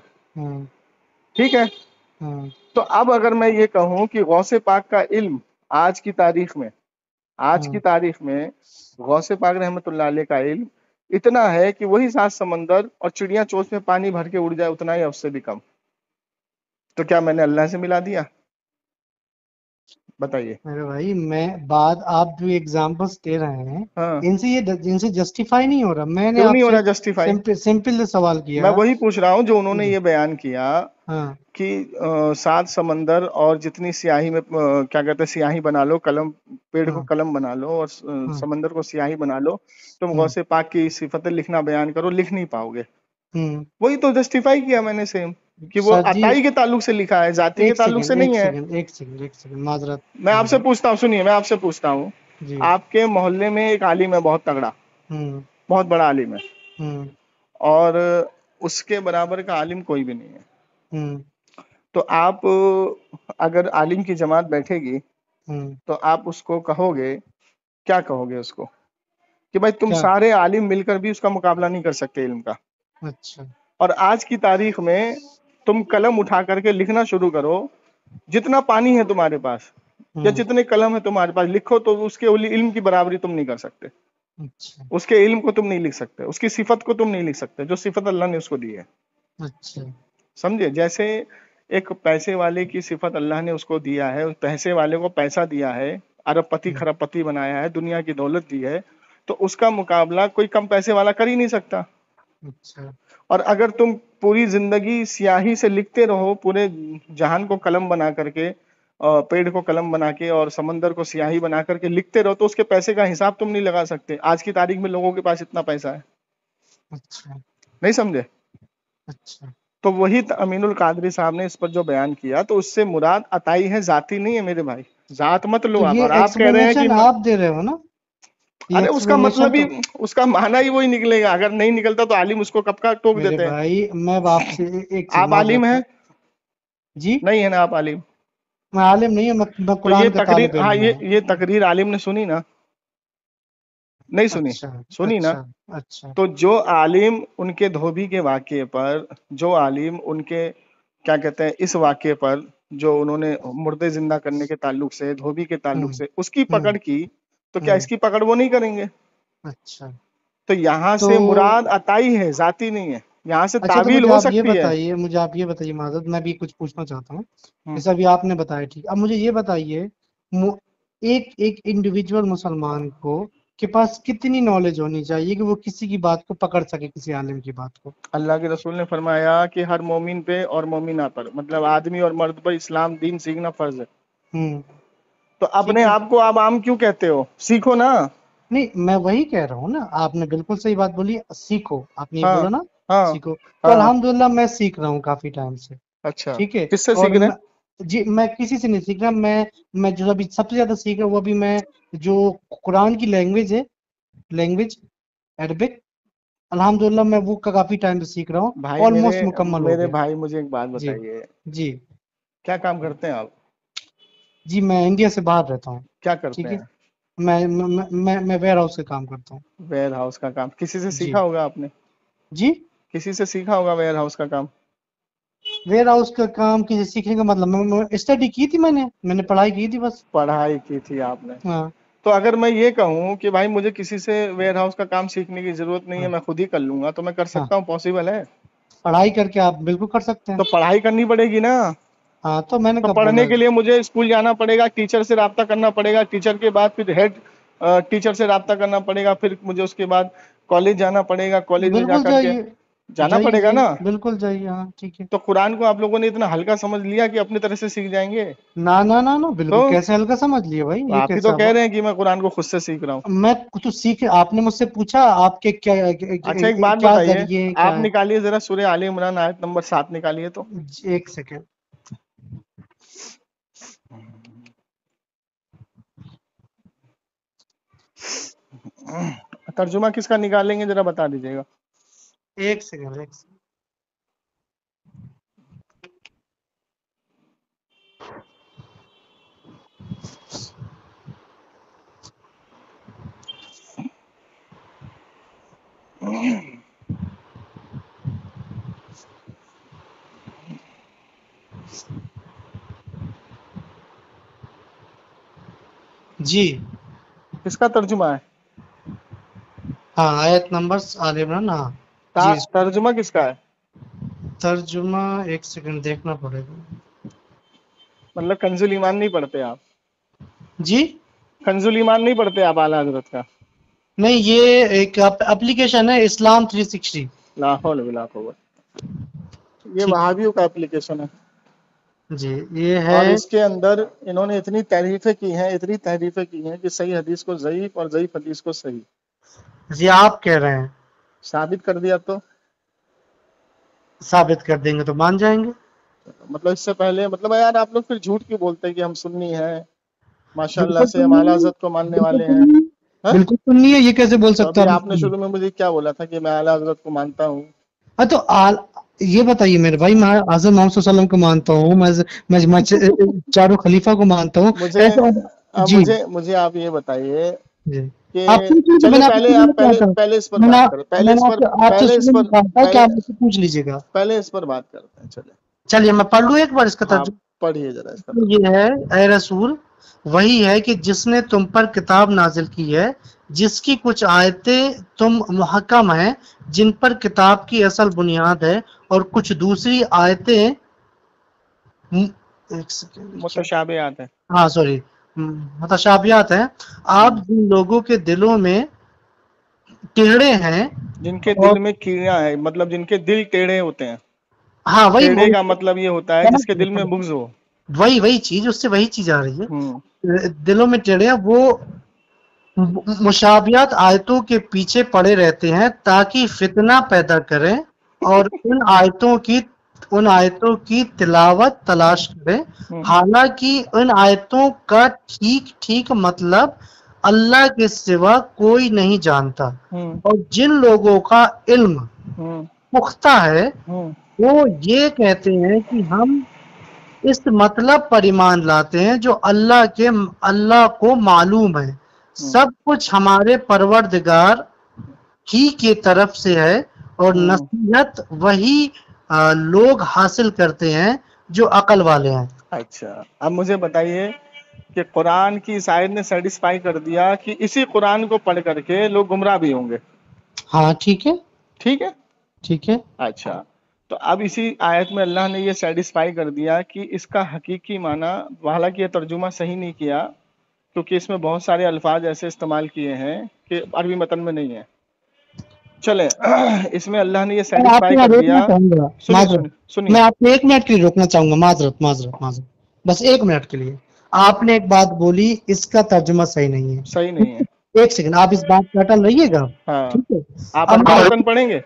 [SPEAKER 1] ٹھیک ہے. تو اب اگر میں یہ کہوں کہ غوث پاک کا علم آج کی تاریخ میں غوث پاک رحمت اللہ علیہ کا علم اتنا ہے کہ وہی 7 سمندر اور چڑیاں چونچ میں پانی بھر کے اڑ جائے، اتنا یا اس سے بھی کم، تو کیا میں نے اللہ سے ملا دیا؟ بتائیے.
[SPEAKER 2] میرے بھائی میں بات آپ جو ایگزامپلس دے رہے ہیں
[SPEAKER 1] ہاں،
[SPEAKER 2] ان سے جسٹیفائی نہیں ہو رہا. میں نے
[SPEAKER 1] کیوں
[SPEAKER 2] آپ
[SPEAKER 1] نہیں ہو
[SPEAKER 2] سے
[SPEAKER 1] رہا جسٹیفائی؟
[SPEAKER 2] سمپل سوال
[SPEAKER 1] میں
[SPEAKER 2] کیا.
[SPEAKER 1] وہی پوچھ رہا ہوں جو انہوں نے یہ بیان کیا
[SPEAKER 2] ہاں،
[SPEAKER 1] کہ 7 سمندر اور جتنی سیاہی میں کیا کہتے ہیں، سیاہی بنا لو، قلم، پیڑ کو قلم بنا لو اور سمندر کو سیاہی بنا لو، تم غوث پاک کی صفتیں لکھنا بیان کرو، لکھ نہیں پاؤ گے. وہی تو جسٹیفائی کیا میں نے سیم، کہ وہ
[SPEAKER 2] سر جی
[SPEAKER 1] عطائی کے تعلق سے لکھا ہے، ذاتی کے تعلق سے نہیں ہے.
[SPEAKER 2] ایک سیکنڈ معذرت.
[SPEAKER 1] میں آپ سے پوچھتا ہوں، سنیے، میں آپ سے پوچھتا ہوں،
[SPEAKER 2] جی.
[SPEAKER 1] آپ کے محلے میں ایک عالم ہے بہت تگڑا، بہت بڑا عالم ہے، اور اس کے برابر کا عالم کوئی بھی نہیں ہے. تو آپ اگر عالم کی جماعت بیٹھے گی تو آپ اس کو کہو گے، کیا کہو گے اس کو؟ کہ بھائی تم
[SPEAKER 2] کیا؟
[SPEAKER 1] سارے عالم مل کر بھی اس کا مقابلہ نہیں کر سکتے علم کا.
[SPEAKER 2] اچھا.
[SPEAKER 1] اور آج کی تاریخ میں تم قلم اٹھا کر کے لکھنا شروع کرو، جتنا پانی ہے تمہارے پاس یا جتنے قلم ہے تمہارے پاس، لکھو تو اس کے علم کی برابری تم نہیں کر سکتے.
[SPEAKER 2] اچھا.
[SPEAKER 1] اس کے علم کو تم نہیں لکھ سکتے، اس کی صفت کو تم نہیں لکھ سکتے جو صفت اللہ نے اس کو دی ہے.
[SPEAKER 2] اچھا.
[SPEAKER 1] سمجھے؟ جیسے ایک پیسے والے کی صفت اللہ نے اس کو دیا ہے، اس پیسے والے کو پیسہ دیا ہے، ارب پتی خرب پتی بنایا ہے، دنیا کی دولت دی ہے، تو اس کا مقابلہ کوئی کم پیسے والا کر ہی نہیں سکتا.
[SPEAKER 2] اچھا.
[SPEAKER 1] اور اگر تم پوری زندگی سیاہی سے لکھتے رہو، پورے جہان کو قلم بنا کر کے، پیڑ کو قلم بنا کے اور سمندر کو سیاہی بنا کر کے لکھتے رہو، تو اس کے پیسے کا حساب تم نہیں لگا سکتے. آج کی تاریخ میں لوگوں کے پاس اتنا پیسہ ہے.
[SPEAKER 2] اچھا.
[SPEAKER 1] نہیں سمجھے؟
[SPEAKER 2] اچھا.
[SPEAKER 1] تو وہی امین القادری صاحب نے اس پر جو بیان کیا، تو اس سے مراد عطائی ہے، ذاتی نہیں ہے میرے بھائی. ذات مت
[SPEAKER 2] تو
[SPEAKER 1] لو آپ.
[SPEAKER 2] یہ
[SPEAKER 1] اور آپ کہہ رہے ہیں کہ
[SPEAKER 2] ایکسپلینیشن آپ دے رہے ہو نا؟ یہ
[SPEAKER 1] ارے اس کا
[SPEAKER 2] ایکسپلینیشن
[SPEAKER 1] مطلب ہی،
[SPEAKER 2] تو
[SPEAKER 1] اس کا معنی ہی وہی نکلے گا. اگر نہیں نکلتا تو عالم اس کو کب کا ٹوک
[SPEAKER 2] میرے
[SPEAKER 1] دیتے ہیں.
[SPEAKER 2] بھائی میں آپ سے ایک چیز
[SPEAKER 1] آپ عالم
[SPEAKER 2] معذرت
[SPEAKER 1] ہیں؟
[SPEAKER 2] جی.
[SPEAKER 1] نہیں ہے نا آپ عالم؟
[SPEAKER 2] میں عالم نہیں ہوں، میں
[SPEAKER 1] تو یہ
[SPEAKER 2] قرآن کا
[SPEAKER 1] تقریر،
[SPEAKER 2] طالب
[SPEAKER 1] ہاں
[SPEAKER 2] علم ہوں.
[SPEAKER 1] یہ تقریر عالم نے سنی نا؟ نہیں سنی؟
[SPEAKER 2] اچھا
[SPEAKER 1] سنی نا؟
[SPEAKER 2] اچھا اچھا
[SPEAKER 1] تو جو عالم ان کے دھوبی کے واقعے پر، جو عالم ان کے کیا کہتے ہیں اس واقعے پر، جو انہوں نے مردے زندہ کرنے کے تعلق سے، دھوبی کے
[SPEAKER 2] ہوں
[SPEAKER 1] تعلق سے اس کی
[SPEAKER 2] ہوں
[SPEAKER 1] پکڑ کی، تو کیا
[SPEAKER 2] ہوں
[SPEAKER 1] اس کی پکڑ وہ نہیں کریں گے؟
[SPEAKER 2] اچھا
[SPEAKER 1] تو یہاں
[SPEAKER 2] تو
[SPEAKER 1] سے مراد عطائی ہے، ذاتی نہیں ہے، یہاں سے
[SPEAKER 2] اچھا تو
[SPEAKER 1] تعویل ہو سکتی ہے۔
[SPEAKER 2] مجھے آپ یہ بتائیے معذرت میں بھی کچھ پوچھنا چاہتا ہوں،
[SPEAKER 1] ہوں،
[SPEAKER 2] جیسے ابھی آپ نے بتایا ٹھیک، اب مجھے یہ بتائیے ایک ایک انڈیویجول مسلمان کو کے پاس کتنی نالج ہونی چاہیے کہ وہ کسی کی بات کو پکڑ سکے، کسی عالم کی بات کو؟
[SPEAKER 1] اللہ کے رسول نے فرمایا کہ ہر مومن پہ اور مومنہ پر، مطلب آدمی اور مرد پر اسلام دین سیکھنا فرض ہے۔
[SPEAKER 2] ہوں
[SPEAKER 1] تو اپنے
[SPEAKER 2] ٹھیک ہے،
[SPEAKER 1] آپ کو آپ عام کیوں کہتے ہو؟ سیکھو نا۔
[SPEAKER 2] نہیں میں وہی کہہ رہا ہوں نا، آپ نے بالکل صحیح بات بولی، سیکھو، آپ نے یہ
[SPEAKER 1] ہاں
[SPEAKER 2] بولا نا
[SPEAKER 1] ہاں
[SPEAKER 2] سیکھو، تو
[SPEAKER 1] ہاں۔
[SPEAKER 2] الحمدللہ میں سیکھ رہا ہوں کافی ٹائم سے،
[SPEAKER 1] اچھا،
[SPEAKER 2] ٹھیک ہے،
[SPEAKER 1] کس سے
[SPEAKER 2] اور
[SPEAKER 1] سیکھ رہے ہیں؟
[SPEAKER 2] جی میں کسی سے نہیں سیکھ رہا، میں جو ابھی سب سے زیادہ سیکھ رہا ہوں وہ ابھی میں جو قرآن کی لینگویج ہے، لینگویج عربک، الحمدللہ میں وہ کافی ٹائم سے سیکھ رہا ہوں،
[SPEAKER 1] بھائی
[SPEAKER 2] آلموسٹ مکمل ہو
[SPEAKER 1] میرے
[SPEAKER 2] گیا۔
[SPEAKER 1] بھائی مجھے ایک بات
[SPEAKER 2] جی
[SPEAKER 1] بتائیے،
[SPEAKER 2] جی
[SPEAKER 1] کیا کام کرتے ہیں آپ؟
[SPEAKER 2] جی میں انڈیا سے باہر رہتا ہوں،
[SPEAKER 1] کیا کرتے
[SPEAKER 2] ٹھیک ہے،
[SPEAKER 1] ہیں؟
[SPEAKER 2] میں ویئر ہاؤس کا کام کرتا ہوں۔
[SPEAKER 1] ویئر ہاؤس کا کام کسی سے
[SPEAKER 2] جی
[SPEAKER 1] سیکھا ہوگا آپ نے؟
[SPEAKER 2] جی
[SPEAKER 1] کسی سے سیکھا ہوگا ویئر ہاؤس کا کام؟
[SPEAKER 2] ویئر ہاؤس کا کام کسی سیکھنے کا مطلب اسٹڈی کی تھی، میں نے پڑھائی کی تھی بس۔
[SPEAKER 1] پڑھائی کی تھی آپ نے؟
[SPEAKER 2] ہاں
[SPEAKER 1] تو اگر میں یہ کہوں کہ بھائی مجھے کسی سے ویئر ہاؤس کا کام سیکھنے کی ضرورت نہیں ہے،
[SPEAKER 2] ہاں
[SPEAKER 1] میں خود ہی کر لوں گا، تو میں کر
[SPEAKER 2] ہاں
[SPEAKER 1] سکتا ہوں؟ پاسبل ہے؟
[SPEAKER 2] پڑھائی کر کے آپ بالکل کر سکتے ہیں۔
[SPEAKER 1] تو پڑھائی کرنی پڑے گی نا۔
[SPEAKER 2] ہاں تو میں نے
[SPEAKER 1] تو
[SPEAKER 2] کب بولا؟
[SPEAKER 1] پڑھنے کے لیے مجھے اسکول جانا پڑے گا، ٹیچر سے رابطہ کرنا پڑے گا، ٹیچر کے بعد پھر ہیڈ ٹیچر سے رابطہ کرنا پڑے گا، پھر مجھے اس کے بعد کالج جانا پڑے گا، کالج میں جا
[SPEAKER 2] بالکل
[SPEAKER 1] کر کے
[SPEAKER 2] جائیے،
[SPEAKER 1] جانا
[SPEAKER 2] جائیے
[SPEAKER 1] پڑے گا
[SPEAKER 2] جائیے،
[SPEAKER 1] نا۔
[SPEAKER 2] بالکل جائیے، ہاں ٹھیک ہے۔
[SPEAKER 1] تو قرآن کو آپ لوگوں نے اتنا ہلکا سمجھ لیا کہ اپنی طرح سے سیکھ جائیں گے؟
[SPEAKER 2] نہ نہ نہ نہ،
[SPEAKER 1] تو
[SPEAKER 2] بالکل کیسے ہلکا سمجھ لیے بھائی، یہ
[SPEAKER 1] آپ ہی
[SPEAKER 2] کیسے؟
[SPEAKER 1] تو کہہ رہے ہیں کہ میں قرآن کو خود سے سیکھ رہا ہوں۔
[SPEAKER 2] میں تو سیکھ، آپ نے مجھ سے پوچھا آپ کے کیا
[SPEAKER 1] اچھا ایک بات
[SPEAKER 2] کیا
[SPEAKER 1] بتائیے،
[SPEAKER 2] ذریعے ہیں، کیا
[SPEAKER 1] آپ
[SPEAKER 2] ہے؟
[SPEAKER 1] نکالیے ذرا سورہ آل عمران آیت نمبر 7 نکالیے تو۔
[SPEAKER 2] ایک سیکنڈ،
[SPEAKER 1] ترجمہ کس کا نکالیں گے ذرا بتا دیجیے گا۔
[SPEAKER 2] ایک سیکنڈ، ایک سیکنڈ۔ جی
[SPEAKER 1] کس کا ترجمہ ہے؟
[SPEAKER 2] ہاں آیت نمبر آل عمران، ہاں جی
[SPEAKER 1] ترجمہ کس کا ہے؟
[SPEAKER 2] ترجمہ ایک سیکنڈ دیکھنا پڑے گا۔
[SPEAKER 1] مطلب کنز ایمان نہیں پڑھتے آپ؟
[SPEAKER 2] جی
[SPEAKER 1] کنز ایمان نہیں پڑھتے آپ اعلیٰ حضرت کا؟
[SPEAKER 2] نہیں، یہ ایک اپلیکیشن ہے اسلام 360۔
[SPEAKER 1] لا حول ولا قوت، یہ
[SPEAKER 2] ٹھیک
[SPEAKER 1] وہابیوں کا اپلیکیشن ہے،
[SPEAKER 2] جی یہ ہے۔
[SPEAKER 1] اور اس کے اندر انہوں نے اتنی تعریفیں کی ہیں کہ صحیح حدیث کو ضعیف اور ضعیف حدیث کو صحیح
[SPEAKER 2] جی آپ کہہ رہے ہیں،
[SPEAKER 1] ثابت کر دیا، تو
[SPEAKER 2] ثابت کر دیں گے تو مان جائیں گے۔
[SPEAKER 1] مطلب اس سے پہلے مطلب یار آپ لوگ پھر جھوٹ کیوں بولتے ہیں کہ ہم سنی ہیں، ماشاء اللہ
[SPEAKER 2] بالکل
[SPEAKER 1] سے ہم
[SPEAKER 2] سننی
[SPEAKER 1] اعلیٰ
[SPEAKER 2] ہے،
[SPEAKER 1] حضرت کو ماننے
[SPEAKER 2] بالکل
[SPEAKER 1] والے ہیں؟
[SPEAKER 2] سننی ہے،
[SPEAKER 1] ہاں؟
[SPEAKER 2] بالکل سننی ہے، یہ کیسے بول
[SPEAKER 1] تو
[SPEAKER 2] سکتا
[SPEAKER 1] ابھی
[SPEAKER 2] ہوں؟
[SPEAKER 1] آپ نے شروع میں مجھے کیا بولا تھا کہ میں اعلیٰ حضرت کو مانتا ہوں؟
[SPEAKER 2] ہاں تو یہ بتائیے میرے بھائی، میں حضرت محمد صلی اللہ علیہ وسلم کو مانتا ہوں، میں چاروں خلیفہ کو مانتا ہوں،
[SPEAKER 1] مجھے
[SPEAKER 2] ایسا؟ جی
[SPEAKER 1] مجھے آپ یہ بتائیے
[SPEAKER 2] جی
[SPEAKER 1] کہ
[SPEAKER 2] آپ پوچھ لیجیے، میں
[SPEAKER 1] چلے
[SPEAKER 2] نے آپ سے
[SPEAKER 1] پہلے
[SPEAKER 2] شروع میں
[SPEAKER 1] آپ
[SPEAKER 2] کہا تھا،
[SPEAKER 1] پہلے اس پر
[SPEAKER 2] میں
[SPEAKER 1] بات کرو،
[SPEAKER 2] نے آپ سے شروع میں کہا تھا کہ آپ مجھ سے پوچھ لیجیے گا۔
[SPEAKER 1] پہلے اس پر بات کرتے ہیں، چلے
[SPEAKER 2] چلیے میں پڑھ لوں ایک بار اس کا
[SPEAKER 1] ہاں
[SPEAKER 2] ترجمہ۔
[SPEAKER 1] پڑھیے ذرا اس کا
[SPEAKER 2] یہ ہے، اے رسول، وہی ہے کہ جس نے تم پر کتاب نازل کی ہے، جس کی کچھ آیتیں تم محکم ہیں، جن پر کتاب کی اصل بنیاد ہے، اور کچھ دوسری آیتیں ایک سیکنڈ،
[SPEAKER 1] متشابہات ہیں،
[SPEAKER 2] ہاں سوری، متشابہات ہیں۔ آپ جن لوگوں کے دلوں میں ٹیڑے ہیں،
[SPEAKER 1] جن کے
[SPEAKER 2] اور
[SPEAKER 1] دل میں کیڑیاں ہیں، مطلب جن کے دل ٹیڑے ہوتے ہیں۔
[SPEAKER 2] ہاں
[SPEAKER 1] ٹیڑے کا مطلب یہ ہوتا ہے جس کے دل میں بغض ہو۔
[SPEAKER 2] وہی چیز، اس سے وہی چیز آ رہی
[SPEAKER 1] ہوں
[SPEAKER 2] ہے، دلوں میں ٹیڑے ہیں، وہ مشابہت آیتوں کے پیچھے پڑے رہتے ہیں تاکہ فتنہ پیدا کریں، اور ان آیتوں کی تلاوت تلاش کریں،
[SPEAKER 1] ہوں
[SPEAKER 2] حالانکہ ان آیتوں کا ٹھیک ٹھیک مطلب اللہ کے سوا کوئی نہیں جانتا،
[SPEAKER 1] ہوں
[SPEAKER 2] اور جن لوگوں کا علم
[SPEAKER 1] ہوں
[SPEAKER 2] پختہ ہے
[SPEAKER 1] ہوں
[SPEAKER 2] وہ یہ کہتے ہیں کہ ہم اس مطلب پر ایمان لاتے ہیں جو اللہ کو معلوم ہے، سب کچھ ہمارے پروردگار ہی کی طرف سے ہے اور نصیحت وہی لوگ حاصل کرتے ہیں جو عقل والے ہیں.
[SPEAKER 1] اچھا اب مجھے بتائیے کہ قرآن کی اس آیت نے سیٹسفائی کر دیا کہ اسی قرآن کو پڑھ کر کے لوگ گمراہ بھی ہوں گے.
[SPEAKER 2] ہاں ٹھیک ہے
[SPEAKER 1] ٹھیک ہے.
[SPEAKER 2] ٹھیک ہے.
[SPEAKER 1] اچھا تو اب اسی آیت میں اللہ نے یہ سیٹسفائی کر دیا کہ اس کا حقیقی معنی، حالانکہ یہ ترجمہ صحیح نہیں کیا کیونکہ اس میں بہت سارے الفاظ ایسے استعمال کیے ہیں کہ عربی متن میں نہیں ہے. چلیں اس میں اللہ نے یہ
[SPEAKER 2] میں آپ
[SPEAKER 1] سیٹسفائی
[SPEAKER 2] کو
[SPEAKER 1] کر
[SPEAKER 2] روکنا
[SPEAKER 1] دیا.
[SPEAKER 2] چاہوں گا،
[SPEAKER 1] سنیے
[SPEAKER 2] معذرت،
[SPEAKER 1] سنیے سنیے.
[SPEAKER 2] میں آپ کو 1 منٹ کے لیے روکنا چاہوں گا، معذرت، بس 1 منٹ کے لیے. آپ نے ایک بات بولی اس کا ترجمہ صحیح نہیں ہے.
[SPEAKER 1] صحیح نہیں ہے.
[SPEAKER 2] 1 سیکنڈ آپ اس بات پہ اٹل رہیے گا.
[SPEAKER 1] ہاں
[SPEAKER 2] ٹھیک ہے.
[SPEAKER 1] آپ
[SPEAKER 2] اب
[SPEAKER 1] عربی متن پڑھیں گے؟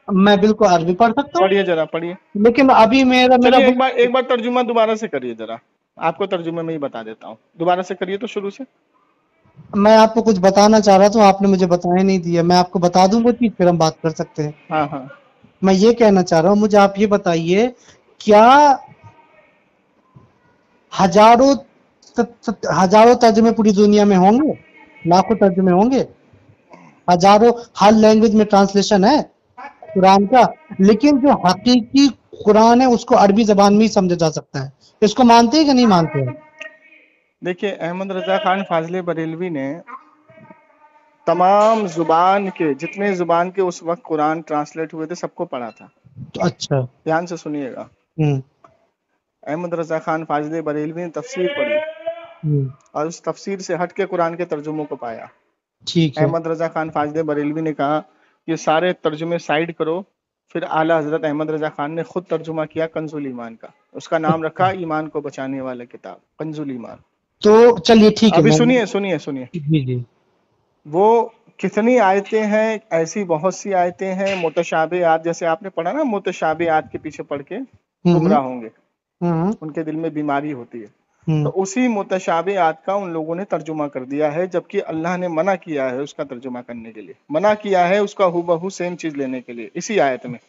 [SPEAKER 2] میں بالکل عربی پڑھ سکتا ہوں،
[SPEAKER 1] پڑھیے ذرا پڑھیے.
[SPEAKER 2] لیکن ابھی میرا
[SPEAKER 1] چلیے ایک بار ترجمہ دوبارہ سے کریے ذرا. آپ کو ترجمے میں ہی بتا دیتا ہوں، دوبارہ سے کریے تو شروع سے.
[SPEAKER 2] میں آپ کو کچھ بتانا چاہ رہا تھا، آپ نے مجھے بتایا نہیں دیا. میں آپ کو بتا دوں وہ چیز پھر ہم بات کر سکتے ہیں.
[SPEAKER 1] ہاں ہاں
[SPEAKER 2] میں یہ کہنا چاہ رہا ہوں، مجھے آپ یہ بتائیے کیا ہزاروں ترجمے پوری دنیا میں ہوں گے؟ لاکھوں ترجمے ہوں گے؟ ہزاروں ہر لینگویج میں ٹرانسلیشن ہے قرآن کا، لیکن جو حقیقی قرآن ہے اس کو عربی زبان میں ہی سمجھا جا سکتا ہے. اس کو مانتے ہیں کہ نہیں مانتے ہیں؟
[SPEAKER 1] دیکھیے احمد رضا خان فاضلے بریلوی نے تمام زبان کے جتنے زبان کے اس وقت قرآن ٹرانسلیٹ ہوئے تھے سب کو پڑھا تھا.
[SPEAKER 2] اچھا
[SPEAKER 1] دھیان سے سنیے گا. احمد رضا خان فاضلے بریلوی نے تفسیر پڑھی اور اس تفسیر سے ہٹ کے قرآن کے ترجموں کو پایا.
[SPEAKER 2] ٹھیک ہے.
[SPEAKER 1] احمد رضا خان فاضلے بریلوی نے کہا یہ سارے ترجمے سائڈ کرو. پھر اعلیٰ حضرت احمد رضا خان نے خود ترجمہ کیا کنز الایمان کا. اس کا نام رکھا ایمان کو بچانے والا کتاب کنز الایمان.
[SPEAKER 2] تو چلیے ٹھیک ہے.
[SPEAKER 1] ابھی سنیے.
[SPEAKER 2] جی
[SPEAKER 1] وہ کتنی آیتیں ہیں، ایسی بہت سی آیتیں ہیں متشابہات، جیسے آپ نے پڑھا نا متشابہات کے پیچھے پڑھ کے گمراہ ہوں گے، ان کے دل میں بیماری ہوتی ہے. تو اسی متشابہات کا ان لوگوں نے ترجمہ کر دیا ہے، جبکہ اللہ نے منع کیا ہے اس کا ترجمہ کرنے کے لیے، منع کیا ہے اس کا ہو بہو سیم چیز لینے کے لیے اسی آیت میں.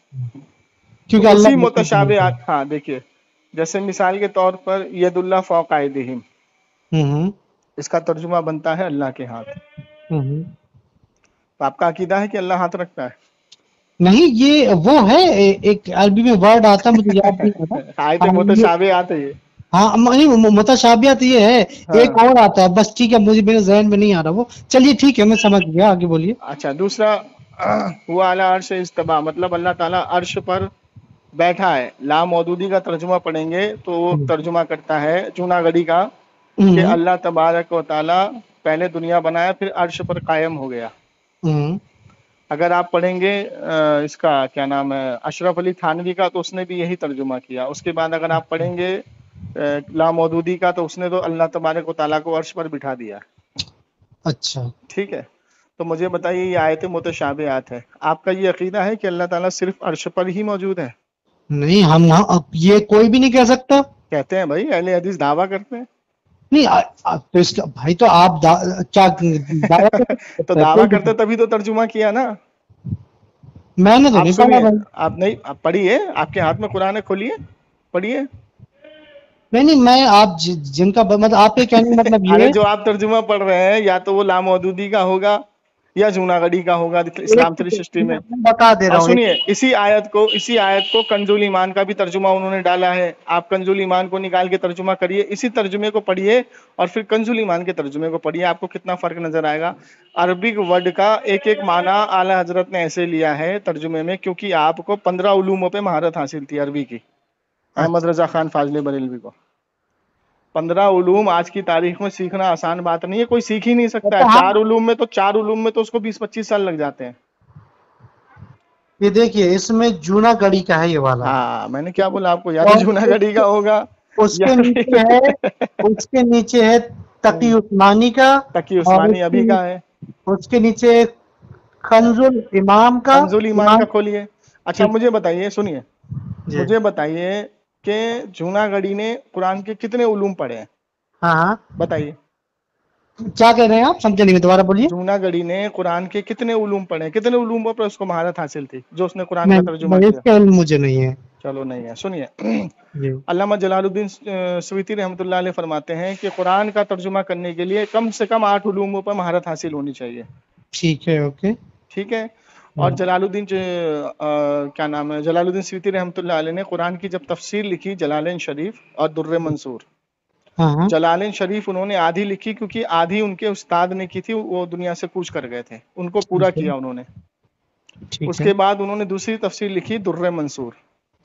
[SPEAKER 2] کیونکہ
[SPEAKER 1] تو اسی
[SPEAKER 2] اللہ
[SPEAKER 1] متشابہات، ہاں دیکھیے جیسے مثال کے طور پر ید اللہ فوق ایدیہم، اس کا ترجمہ بنتا ہے اللہ کے ہاتھ. تو آپ کا عقیدہ ہے کہ اللہ ہاتھ رکھتا ہے؟
[SPEAKER 2] نہیں، یہ وہ ہے ایک عربی میں ورڈ آتا مجھے یاد نہیں آتا.
[SPEAKER 1] آیت متشابہات ہے یہ.
[SPEAKER 2] ہاں متشابہات یہ ہے. ایک اور آتا ہے بس، ٹھیک ہے مجھے میرے ذہن میں نہیں آ رہا وہ. چلیے ٹھیک ہے میں سمجھ گیا، آگے بولیے.
[SPEAKER 1] اچھا دوسرا وہ اعلی عرش استویٰ، مطلب اللہ تعالیٰ عرش پر بیٹھا ہے. لامودودی کا ترجمہ پڑھیں گے تو وہ ترجمہ کرتا ہے جوناگڑی کا کہ اللہ تبارک و تعالیٰ پہلے دنیا بنایا پھر عرش پر قائم ہو گیا. اگر آپ پڑھیں گے اس کا کیا نام ہے اشرف علی تھانوی کا تو اس نے بھی یہی ترجمہ کیا. اس کے بعد اگر آپ پڑھیں گے لامودودی کا تو اس نے تو اللہ تبارک و تعالیٰ کو عرش پر بٹھا دیا. اچھا ٹھیک ہے. تو مجھے بتائیے یہ آیت متشابہات ہے، آپ کا یہ عقیدہ ہے کہ اللہ تعالیٰ صرف عرش پر ہی موجود ہے؟
[SPEAKER 2] نہیں، ہم یہ کوئی بھی نہیں کہہ سکتا.
[SPEAKER 1] کہتے ہیں بھائی، اہل حدیث دعویٰ کرتے ہیں.
[SPEAKER 2] نہیں بھائی تو آپ
[SPEAKER 1] تو دعویٰ کرتے تبھی تو ترجمہ کیا نا.
[SPEAKER 2] میں نے تو نہیں پڑھا بھائی.
[SPEAKER 1] آپ نہیں پڑھیے، آپ کے ہاتھ میں قرآن ہے، کھولیے پڑھیے.
[SPEAKER 2] نہیں میں آپ جن کا مطلب آپ کے کہنے کا مطلب یہ
[SPEAKER 1] ارے جو آپ ترجمہ پڑھ رہے ہیں یا تو وہ لامودودی کا ہوگا یا جوناگڑی کا ہوگا اسلام 360 میں.
[SPEAKER 2] بتا دے رہا ہوں.
[SPEAKER 1] سنیے اسی آیت کو کنز الایمان کا بھی ترجمہ انہوں نے ڈالا ہے. آپ کنز الایمان کو نکال کے ترجمہ کریے، اسی ترجمے کو پڑھیے اور پھر کنز الایمان کے ترجمے کو پڑھیے، آپ کو کتنا فرق نظر آئے گا. عربک ورڈ کا ایک ایک معنی اعلیٰ حضرت نے ایسے لیا ہے ترجمے میں کیونکہ آپ کو 15 علوموں پہ مہارت حاصل تھی عربی کی. احمد رضا خان فاضلے بریلوی کو 15 علوم آج کی تاریخ میں سیکھنا آسان بات نہیں ہے، کوئی سیکھ ہی نہیں سکتا ہے. 4 علوم میں تو اس کو 20-25 سال لگ جاتے ہیں.
[SPEAKER 2] یہ دیکھیے اس میں جوناگڑی کا ہے یہ والا.
[SPEAKER 1] ہاں میں نے کیا بولا آپ کو، یا تو جوناگڑی کا ہوگا،
[SPEAKER 2] اس کے نیچے ہے تقی عثمانی کا،
[SPEAKER 1] تقی عثمانی ابھی کا ہے.
[SPEAKER 2] اس کے نیچے کنز الامام کا.
[SPEAKER 1] کنز الایمان کا کھولیے. اچھا مجھے بتائیے، سنیے مجھے بتائیے کہ جوناگڑی نے قرآن کے کتنے علوم پڑھے ہیں؟
[SPEAKER 2] ہاں
[SPEAKER 1] بتائیے.
[SPEAKER 2] کیا کہہ رہے ہیں آپ؟ سمجھے نہیں، دوبارہ بولیے.
[SPEAKER 1] جوناگڑی نے قرآن کے کتنے علوم پڑھے، کتنے علوم پر اس کو مہارت حاصل تھی جو اس نے قرآن کا ترجمہ کیا؟
[SPEAKER 2] اس کا علم مجھے نہیں ہے.
[SPEAKER 1] چلو نہیں ہے، سنیے
[SPEAKER 2] جی
[SPEAKER 1] علامہ جلال الدین سویتی رحمۃ اللہ علیہ فرماتے ہیں کہ قرآن کا ترجمہ کرنے کے لیے کم سے کم 8 علوموں پر مہارت حاصل ہونی چاہیے.
[SPEAKER 2] ٹھیک ہے، اوکے.
[SPEAKER 1] ٹھیک ہے. اور جلال الدین کیا نام ہے، جلال الدین سویتی رحمۃ اللہ علیہ نے قرآن کی جب تفسیر لکھی جلالین شریف اور در منصور.
[SPEAKER 2] ہاں ہاں
[SPEAKER 1] جلالین شریف انہوں نے آدھی لکھی کیونکہ آدھی ان کے استاد نے کی تھی، وہ دنیا سے کوچ کر گئے تھے، ان کو پورا
[SPEAKER 2] ٹھیک ہے
[SPEAKER 1] کیا انہوں نے.
[SPEAKER 2] ٹھیک
[SPEAKER 1] اس
[SPEAKER 2] ہے
[SPEAKER 1] کے بعد انہوں نے دوسری تفسیر لکھی در منصور،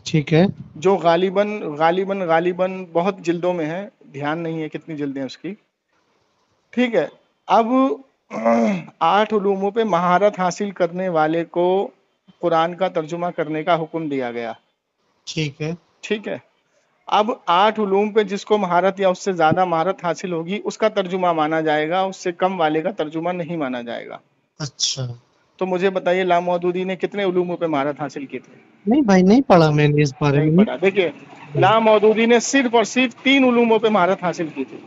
[SPEAKER 2] ٹھیک ہے
[SPEAKER 1] جو غالباً بہت جلدوں میں ہے، دھیان نہیں ہے کتنی جلدیں اس کی. ٹھیک ہے. اب 8 علوموں پہ مہارت حاصل کرنے والے کو قرآن کا ترجمہ کرنے کا حکم دیا گیا.
[SPEAKER 2] ٹھیک ہے
[SPEAKER 1] ٹھیک ہے. اب 8 علوم پہ جس کو مہارت یا اس سے زیادہ مہارت حاصل ہوگی اس کا ترجمہ مانا جائے گا، اس سے کم والے کا ترجمہ نہیں مانا جائے گا.
[SPEAKER 2] اچھا.
[SPEAKER 1] تو مجھے بتائیے لامحدودی نے کتنے علوموں پہ مہارت حاصل کی تھی؟
[SPEAKER 2] نہیں بھائی، نہیں پڑھا میں نے اس بارے
[SPEAKER 1] نہیں
[SPEAKER 2] میں.
[SPEAKER 1] پڑھا. دیکھیے لامحدودی نے صرف اور صرف 3 علوموں پہ مہارت حاصل کی تھی،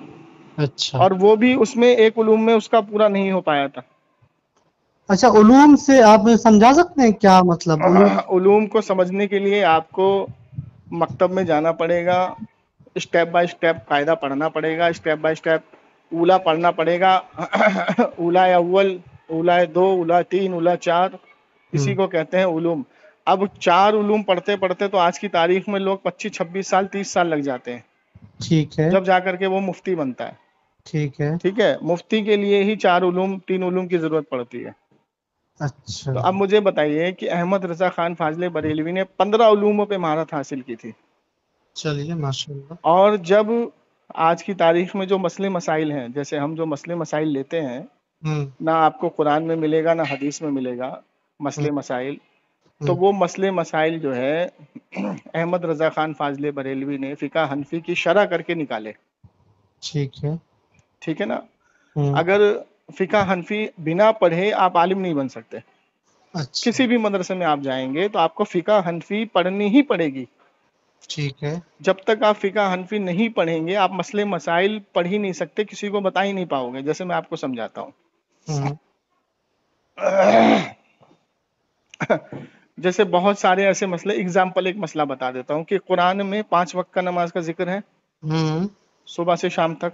[SPEAKER 2] اچھا
[SPEAKER 1] اور وہ بھی اس میں ایک علوم میں اس کا پورا نہیں ہو پایا تھا.
[SPEAKER 2] اچھا، علوم سے آپ سمجھا سکتے ہیں کیا مطلب علوم؟
[SPEAKER 1] علوم کو سمجھنے کے لیے آپ کو مکتب میں جانا پڑے گا، اسٹیپ بائی اسٹیپ قاعدہ پڑھنا پڑے گا، اسٹیپ بائی اسٹیپ اولا پڑھنا پڑے گا، اولا اول، اولا دو، اولا تین، اولا چار، اسی کو کہتے ہیں علوم. اب 4 علوم پڑھتے پڑھتے تو آج کی تاریخ میں لوگ 25 26 سال 30 سال لگ جاتے ہیں،
[SPEAKER 2] ٹھیک ہے
[SPEAKER 1] جب جا کر کے وہ مفتی بنتا ہے.
[SPEAKER 2] ٹھیک ہے
[SPEAKER 1] ٹھیک ہے. مفتی کے لیے ہی 4 علوم 3 علوم کی ضرورت پڑتی ہے.
[SPEAKER 2] اچھا.
[SPEAKER 1] تو اب مجھے بتائیے کہ احمد رضا خان فاضل بریلوی نے 15 علوموں پہ مہارت حاصل کی تھی.
[SPEAKER 2] چلیے ماشاء اللہ.
[SPEAKER 1] اور جب آج کی تاریخ میں جو مسئلے مسائل ہیں، جیسے ہم جو مسئلے مسائل لیتے ہیں،
[SPEAKER 2] ہوں
[SPEAKER 1] نہ آپ کو قرآن میں ملے گا نہ حدیث میں ملے گا مسئلے مسائل. تو وہ مسئلے مسائل جو ہے احمد رضا خان فاضل بریلوی نے فقہ حنفی کی شرح کر کے نکالے.
[SPEAKER 2] ٹھیک ہے.
[SPEAKER 1] ٹھیک ہے نا.
[SPEAKER 2] ہوں
[SPEAKER 1] اگر فقہ حنفی بنا پڑھے آپ عالم نہیں بن سکتے.
[SPEAKER 2] اچھا.
[SPEAKER 1] کسی بھی مدرسے میں آپ جائیں گے تو آپ کو فقہ حنفی پڑھنی ہی پڑے گی.
[SPEAKER 2] ٹھیک ہے.
[SPEAKER 1] جب تک آپ فقہ حنفی نہیں پڑھیں گے آپ مسئلے مسائل پڑھ ہی نہیں سکتے، کسی کو بتا ہی نہیں پاؤ گے. جیسے میں آپ کو سمجھاتا ہوں،
[SPEAKER 2] ہوں
[SPEAKER 1] جیسے بہت سارے ایسے مسئلے، اگزامپل ایک مسئلہ بتا دیتا ہوں کہ قرآن میں 5 وقت کا نماز کا ذکر ہے
[SPEAKER 2] ہوں
[SPEAKER 1] صبح سے شام تک.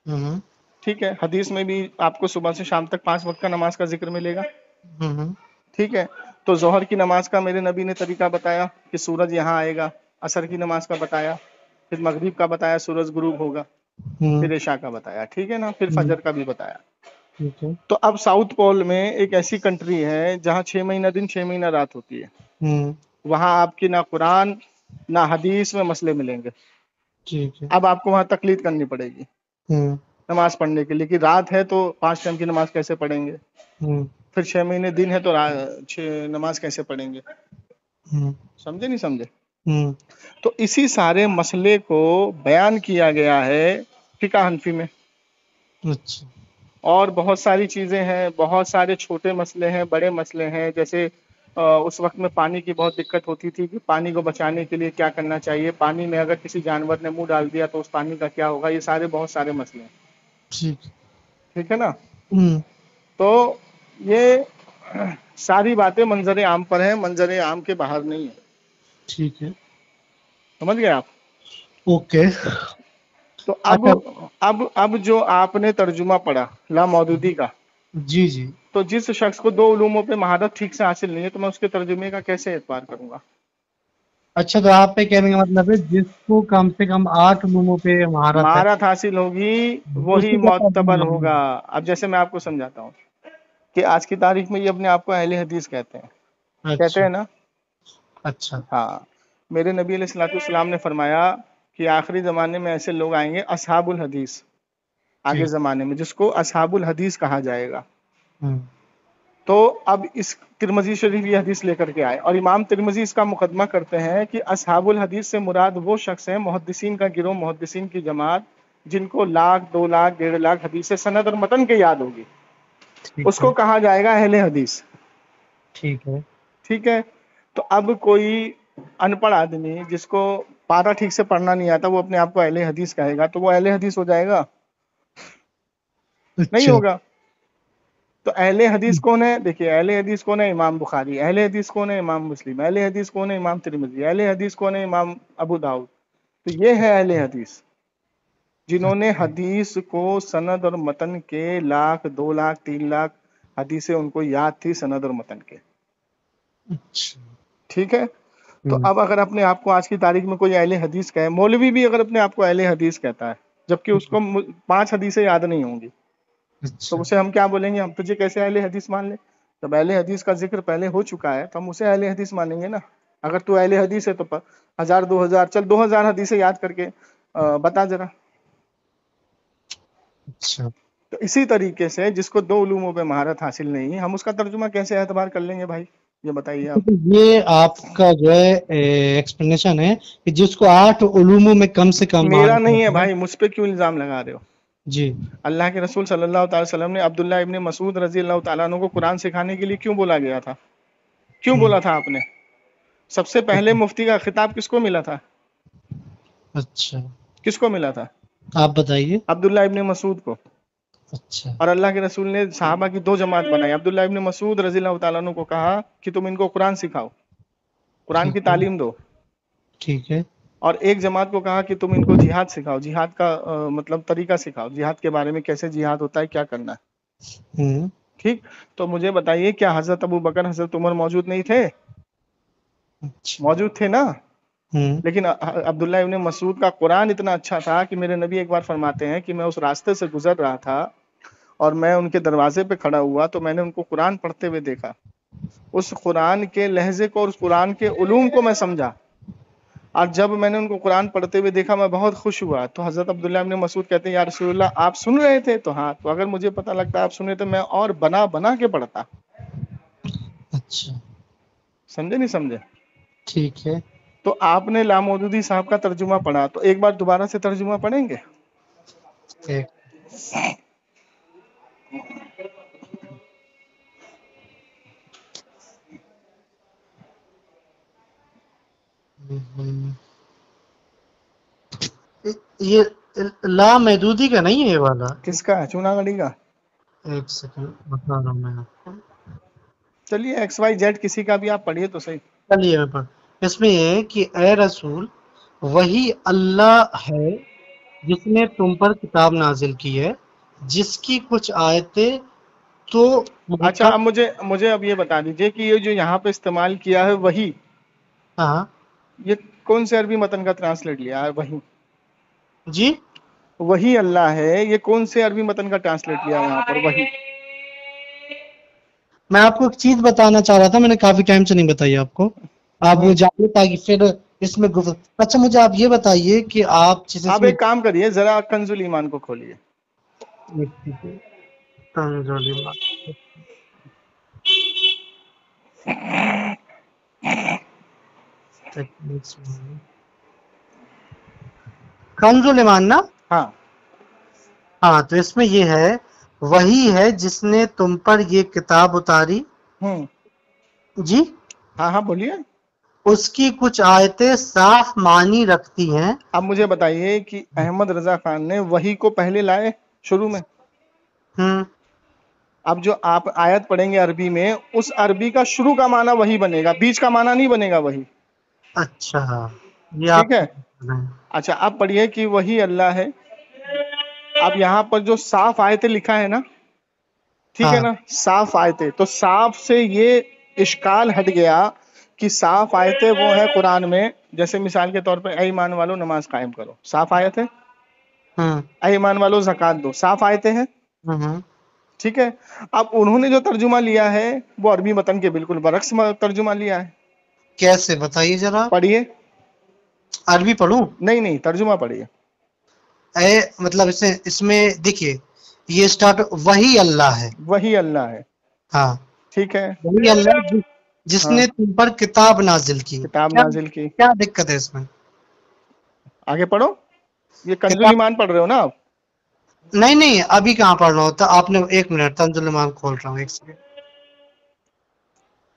[SPEAKER 2] ہوں
[SPEAKER 1] ٹھیک ہے. حدیث میں بھی آپ کو صبح سے شام تک 5 وقت کا نماز کا ذکر ملے گا.
[SPEAKER 2] ہوں
[SPEAKER 1] ٹھیک ہے. تو ظہر کی نماز کا میرے نبی نے طریقہ بتایا کہ سورج یہاں آئے گا، عصر کی نماز کا بتایا، پھر مغرب کا بتایا سورج غروب ہوگا،
[SPEAKER 2] ہوں
[SPEAKER 1] پھر عشاء کا بتایا. ٹھیک ہے نا. پھر فجر کا بھی بتایا.
[SPEAKER 2] ٹھیک ہے.
[SPEAKER 1] تو اب ساؤتھ پول میں ایک ایسی کنٹری ہے جہاں 6 مہینہ دن 6 مہینہ رات ہوتی ہے.
[SPEAKER 2] ہوں
[SPEAKER 1] وہاں آپ کی نہ قرآن نہ حدیث میں مسئلے ملیں گے.
[SPEAKER 2] ٹھیک ہے.
[SPEAKER 1] اب آپ کو وہاں تقلید کرنی پڑے گی
[SPEAKER 2] ہوں
[SPEAKER 1] نماز پڑھنے کے لیے، کہ رات ہے تو 5 ٹائم کی نماز کیسے پڑھیں گے،
[SPEAKER 2] ہوں
[SPEAKER 1] پھر 6 مہینے دن ہے تو نماز کیسے پڑھیں گے.
[SPEAKER 2] ہوں
[SPEAKER 1] سمجھے نہیں سمجھے؟
[SPEAKER 2] ہوں
[SPEAKER 1] تو اسی سارے مسئلے کو بیان کیا گیا ہے فقہ حنفی میں.
[SPEAKER 2] اچھا.
[SPEAKER 1] اور بہت ساری چیزیں ہیں، بہت سارے چھوٹے مسئلے ہیں، بڑے مسئلے ہیں. جیسے اس وقت میں پانی کی بہت دقت ہوتی تھی کہ پانی کو بچانے کے لیے کیا کرنا چاہیے، پانی میں اگر کسی جانور نے منہ ڈال دیا تو اس پانی کا کیا ہوگا. یہ سارے بہت سارے مسئلے ہیں.
[SPEAKER 2] ٹھیک.
[SPEAKER 1] ٹھیک ہے نا.
[SPEAKER 2] ہوں
[SPEAKER 1] تو یہ ساری باتیں منظر عام پر ہیں، منظر عام کے باہر نہیں ہے.
[SPEAKER 2] ٹھیک ہے.
[SPEAKER 1] سمجھ گئے آپ؟
[SPEAKER 2] اوکے.
[SPEAKER 1] تو
[SPEAKER 2] اچھا.
[SPEAKER 1] اب جو آپ نے ترجمہ پڑھا لامحدودی کا،
[SPEAKER 2] جی جی.
[SPEAKER 1] تو جس شخص کو 2 علوموں پہ مہارت ٹھیک سے حاصل نہیں ہے تو میں اس کے ترجمے کا کیسے اعتبار کروں گا؟
[SPEAKER 2] اچھا، تو آپ پہ کہنے کا مطلب ہے جس کو کم سے کم 8 علوموں پہ مہارت ہے
[SPEAKER 1] مہارت حاصل ہوگی وہی
[SPEAKER 2] اسی کا ترجمہ
[SPEAKER 1] معتبر
[SPEAKER 2] ماننا
[SPEAKER 1] ہوگا. اب جیسے میں آپ کو سمجھاتا ہوں کہ آج کی تاریخ میں یہ اپنے آپ کو اہل حدیث کہتے ہیں.
[SPEAKER 2] ہے.
[SPEAKER 1] کہتے
[SPEAKER 2] اچھا
[SPEAKER 1] ہیں نا.
[SPEAKER 2] اچھا.
[SPEAKER 1] ہاں. میرے نبی علیہ الصلوۃ والسلام نے فرمایا کہ آخری زمانے میں ایسے لوگ آئیں گے اصحاب الحدیث، آگے
[SPEAKER 2] ٹھیک.
[SPEAKER 1] زمانے میں جس کو اصحاب الحدیث کہا جائے گا.
[SPEAKER 2] ہوں
[SPEAKER 1] تو اب اس ترمذی شریف یہ حدیث لے کر کے آئے اور امام ترمذی اس کا مقدمہ کرتے ہیں کہ اصحاب الحدیث سے مراد وہ شخص ہیں، محدثین کا گروہ، محدثین کی جماعت، جن کو 1,00,000 2,00,000 1,50,000 حدیث سند اور متن کے یاد ہوگی،
[SPEAKER 2] ٹھیک
[SPEAKER 1] اس
[SPEAKER 2] ہے.
[SPEAKER 1] کو کہا جائے گا اہل حدیث.
[SPEAKER 2] ٹھیک ہے.
[SPEAKER 1] ٹھیک ہے. تو اب کوئی ان پڑھ آدمی جس کو پارا ٹھیک سے پڑھنا نہیں آتا وہ اپنے آپ کو اہل حدیث کہے گا تو وہ اہل حدیث ہو جائے گا؟ نہیں
[SPEAKER 2] اچھا.
[SPEAKER 1] ہوگا. تو اہل حدیث کون ہے؟ دیکھیے اہل حدیث کون ہے؟ امام بخاری. اہل حدیث کون ہے؟ امام مسلم. اہل حدیث کون ہے؟ امام ترمذی. اہل حدیث کون ہے؟ امام ابو داؤد. تو یہ ہے اہل حدیث، جنہوں نے حدیث کو سند اور متن کے 1,00,000 2,00,000 3,00,000 حدیثیں ان کو یاد تھی سند اور متن کے.
[SPEAKER 2] اچھا
[SPEAKER 1] ٹھیک ہے. تو اب اگر اپنے آپ کو آج کی تاریخ میں کوئی اہل حدیث کہے، مولوی بھی اگر اپنے آپ کو اہل حدیث کہتا ہے جبکہ اس کو 5 حدیثیں یاد نہیں ہوں گی، تو
[SPEAKER 2] اچھا
[SPEAKER 1] اسے ہم کیا بولیں گے؟ ہم تجھے کیسے اہل حدیث مان لیں؟ جب اہل حدیث کا ذکر پہلے ہو چکا ہے تو ہم اسے اہل حدیث مانیں گے نا. اگر تو اہل حدیث ہے تو 1,000 2,000 چل 2,000 حدیثیں یاد کر کے بتا ذرا.
[SPEAKER 2] اچھا.
[SPEAKER 1] تو اسی طریقے سے جس کو 2 علوموں پہ مہارت حاصل نہیں، ہم اس کا ترجمہ کیسے اعتبار کر لیں گے بھائی؟ یہ بتائیے آپ.
[SPEAKER 2] یہ آپ کا جو ہے ایکسپلینیشن ہے کہ جس کو 8 علوموں میں کم سے کم
[SPEAKER 1] میرا
[SPEAKER 2] مہارت
[SPEAKER 1] نہیں ہے
[SPEAKER 2] ہے.
[SPEAKER 1] بھائی، مجھ پہ کیوں الزام لگا رہے ہو؟
[SPEAKER 2] جی
[SPEAKER 1] اللہ کے رسول صلی اللہ تعالی وسلم نے عبداللہ ابن مسعود رضی اللہ تعالیٰ عنہ کو قرآن سکھانے کے لیے کیوں بولا گیا تھا؟ کیوں بولا تھا آپ نے؟ سب سے پہلے مفتی کا خطاب کس کو ملا تھا؟
[SPEAKER 2] اچھا
[SPEAKER 1] کس کو ملا تھا؟
[SPEAKER 2] آپ بتائیے.
[SPEAKER 1] عبداللہ ابن مسعود کو.
[SPEAKER 2] اچھا
[SPEAKER 1] اور اللہ کے رسول نے صحابہ کی 2 جماعت بنائی. عبداللہ ابن مسعود رضی اللہ تعالیٰ عنہ کو کہا کہ تم ان کو قرآن سکھاؤ، قرآن کی
[SPEAKER 2] ٹھیک ہے
[SPEAKER 1] تعلیم دو.
[SPEAKER 2] ٹھیک ہے.
[SPEAKER 1] اور ایک جماعت کو کہا کہ تم ان کو جہاد سکھاؤ، جہاد کا مطلب طریقہ سکھاؤ، جہاد کے بارے میں کیسے جہاد ہوتا ہے، کیا کرنا ہے.
[SPEAKER 2] ہوں
[SPEAKER 1] ٹھیک. تو مجھے بتائیے کیا حضرت ابو بکر حضرت عمر موجود نہیں تھے؟
[SPEAKER 2] اچھا
[SPEAKER 1] موجود تھے نا.
[SPEAKER 2] ہوں
[SPEAKER 1] لیکن عبداللہ ابن مسعود کا قرآن اتنا اچھا تھا کہ میرے نبی ایک بار فرماتے ہیں کہ میں اس راستے سے گزر رہا تھا اور میں ان کے دروازے پہ کھڑا ہوا تو میں نے ان کو قرآن پڑھتے ہوئے دیکھا. اس قرآن کے لہجے کو اور اس قرآن کے علوم کو میں سمجھا، اور جب میں نے ان کو قرآن پڑھتے ہوئے دیکھا میں بہت خوش ہوا. تو حضرت عبداللہ ابن مسعود کہتے ہیں یا رسول اللہ آپ سن رہے تھے؟ تو ہاں. تو اگر مجھے پتہ لگتا آپ سن رہے تھے میں اور بنا بنا کے پڑھتا.
[SPEAKER 2] اچھا
[SPEAKER 1] سمجھے نہیں سمجھے؟
[SPEAKER 2] ٹھیک ہے.
[SPEAKER 1] تو آپ نے لامودودی صاحب کا ترجمہ پڑھا، تو ایک بار دوبارہ سے ترجمہ پڑھیں گے؟
[SPEAKER 2] ایک یہ لامحدودی کا نہیں ہے یہ والا.
[SPEAKER 1] کس کا ہے؟ چونا گڑی کا؟
[SPEAKER 2] ایک سیکنڈ بتا رہا ہوں میں آپ کو.
[SPEAKER 1] چلیے ایکس وائی زیڈ کسی کا بھی آپ پڑھیے تو صحیح.
[SPEAKER 2] چلیے میں پڑھ. اس میں یہ ہے کہ اے رسول وہی اللہ ہے جس نے تم پر کتاب نازل کی ہے جس کی کچھ آیتیں تو
[SPEAKER 1] اچھا
[SPEAKER 2] محکم.
[SPEAKER 1] اب مجھے اب یہ بتا دیجئے کہ یہ جو یہاں پہ استعمال کیا ہے وہی،
[SPEAKER 2] ہاں
[SPEAKER 1] یہ کون سے عربی متن کا ٹرانسلیٹ لیا ہے؟ وہی
[SPEAKER 2] جی
[SPEAKER 1] وہی اللہ ہے، یہ کون سے عربی متن کا ٹرانسلیٹ لیا ہے یہاں پر؟ وہی.
[SPEAKER 2] میں آپ کو ایک چیز بتانا چاہ رہا تھا، میں نے کافی ٹائم سے نہیں بتائی آپ کو، آپ وہ جانیں تاکہ پھر اس میں اچھا مجھے آپ یہ بتائیے کہ آپ
[SPEAKER 1] آپ ایک کام کریے ذرا کنز الایمان کو کھولیے.
[SPEAKER 2] کنز الایمان نا؟
[SPEAKER 1] ہاں
[SPEAKER 2] ہاں تو اس میں یہ ہے وہی ہے جس نے تم پر یہ کتاب اتاری. جی
[SPEAKER 1] ہاں ہاں بولیے.
[SPEAKER 2] اس کی کچھ آیتیں صاف معنی رکھتی ہیں.
[SPEAKER 1] اب مجھے بتائیے کہ احمد رضا خان نے وحی کو پہلے لائے شروع میں؟
[SPEAKER 2] ہوں
[SPEAKER 1] اب جو آپ آیت پڑھیں گے عربی میں، اس عربی کا شروع کا معنی وہی بنے گا، بیچ کا معنی نہیں بنے گا وہی.
[SPEAKER 2] اچھا یہ آپ
[SPEAKER 1] ٹھیک ہے. اچھا اب پڑھیے کہ وہی اللہ ہے. اب یہاں پر جو صاف آیتیں لکھا ہے نا، ٹھیک ہے
[SPEAKER 2] ہاں
[SPEAKER 1] نا، صاف آیتیں، تو صاف سے یہ اشکال ہٹ گیا کہ صاف آیتیں وہ ہے قرآن میں، جیسے مثال کے طور پہ اے ایمان والو نماز قائم کرو، صاف آیت ہے.
[SPEAKER 2] ہوں
[SPEAKER 1] اے ایمان والو زکات دو، صاف آیتیں ہیں.
[SPEAKER 2] ہوں
[SPEAKER 1] ٹھیک ہے. اب انہوں نے جو ترجمہ لیا ہے وہ عربی متن کے بالکل برعکس ترجمہ لیا ہے.
[SPEAKER 2] کیسے بتائیے ذرا.
[SPEAKER 1] پڑھیے.
[SPEAKER 2] عربی پڑھوں؟
[SPEAKER 1] نہیں ترجمہ پڑھیے.
[SPEAKER 2] مطلب اس میں دیکھیے یہ اسٹارٹ وہی اللہ ہے.
[SPEAKER 1] وہی اللہ ہے.
[SPEAKER 2] ہاں
[SPEAKER 1] ٹھیک ہے.
[SPEAKER 2] وہی اللہ جس
[SPEAKER 1] ہاں
[SPEAKER 2] نے تم پر کتاب نازل کی.
[SPEAKER 1] کتاب
[SPEAKER 2] کیا
[SPEAKER 1] نازل کی.
[SPEAKER 2] کیا دقت ہے اس میں؟
[SPEAKER 1] آگے پڑھو. یہ کنز
[SPEAKER 2] کتاب
[SPEAKER 1] الایمان پڑھ رہے ہو نا آپ؟
[SPEAKER 2] نہیں ابھی کہاں پڑھ رہا ہوتا آپ نے. ایک منٹ کنز الایمان کھول رہا ہوں ایک سیکنڈ.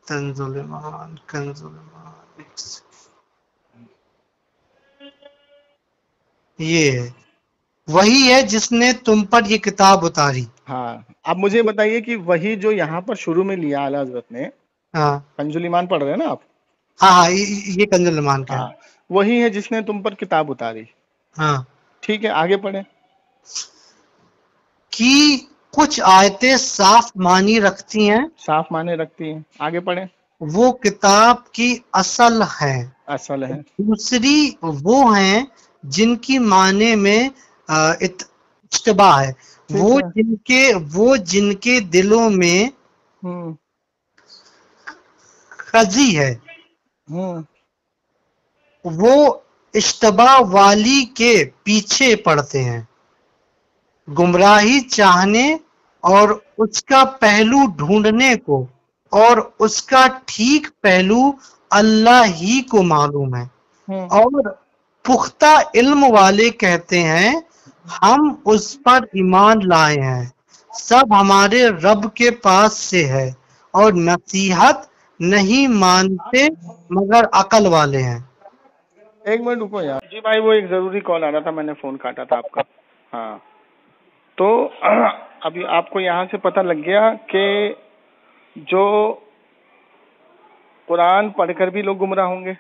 [SPEAKER 2] کنز الایمان یہ ہے وہی ہے جس نے تم پر یہ کتاب اتاری.
[SPEAKER 1] ہاں اب مجھے بتائیے کہ وہی جو یہاں پر شروع میں لیا اعلیٰ حضرت نے،
[SPEAKER 2] ہاں
[SPEAKER 1] کنزُل ایمان پڑھ رہے ہیں نا آپ؟
[SPEAKER 2] ہاں ہاں یہ کنز الایمان کا ہے.
[SPEAKER 1] ہاں وہی ہے جس نے تم پر کتاب اتاری.
[SPEAKER 2] ہاں
[SPEAKER 1] ٹھیک ہے آگے پڑھیں.
[SPEAKER 2] کی کچھ آیتیں صاف معنی رکھتی ہیں،
[SPEAKER 1] صاف معنی رکھتی ہیں. آگے پڑھیں.
[SPEAKER 2] وہ کتاب کی اصل ہے.
[SPEAKER 1] اصل ہے.
[SPEAKER 2] دوسری وہ ہیں جن کی معنی میں اشتباہ ہے،
[SPEAKER 1] ٹھیک ہے.
[SPEAKER 2] وہ جن کے دلوں میں
[SPEAKER 1] ہوں
[SPEAKER 2] خزی ہے،
[SPEAKER 1] ہوں
[SPEAKER 2] وہ اشتباہ والی کے پیچھے پڑتے ہیں. گمراہی چاہنے اور اس کا پہلو ڈھونڈنے کو، اور اس کا ٹھیک پہلو اللہ ہی کو معلوم ہے.
[SPEAKER 1] ہوں
[SPEAKER 2] اور پختہ علم والے کہتے ہیں ہم اس پر ایمان لائے ہیں، سب ہمارے رب کے پاس سے ہے، اور نصیحت نہیں مانتے مگر عقل والے ہیں.
[SPEAKER 1] ایک منٹ رکو یار. جی بھائی وہ ایک ضروری کال آ رہا تھا، میں نے فون کاٹا تھا آپ کا. ہاں تو ابھی آپ کو یہاں سے پتہ لگ گیا کہ جو قرآن پڑھ کر بھی لوگ گمراہ ہوں گے.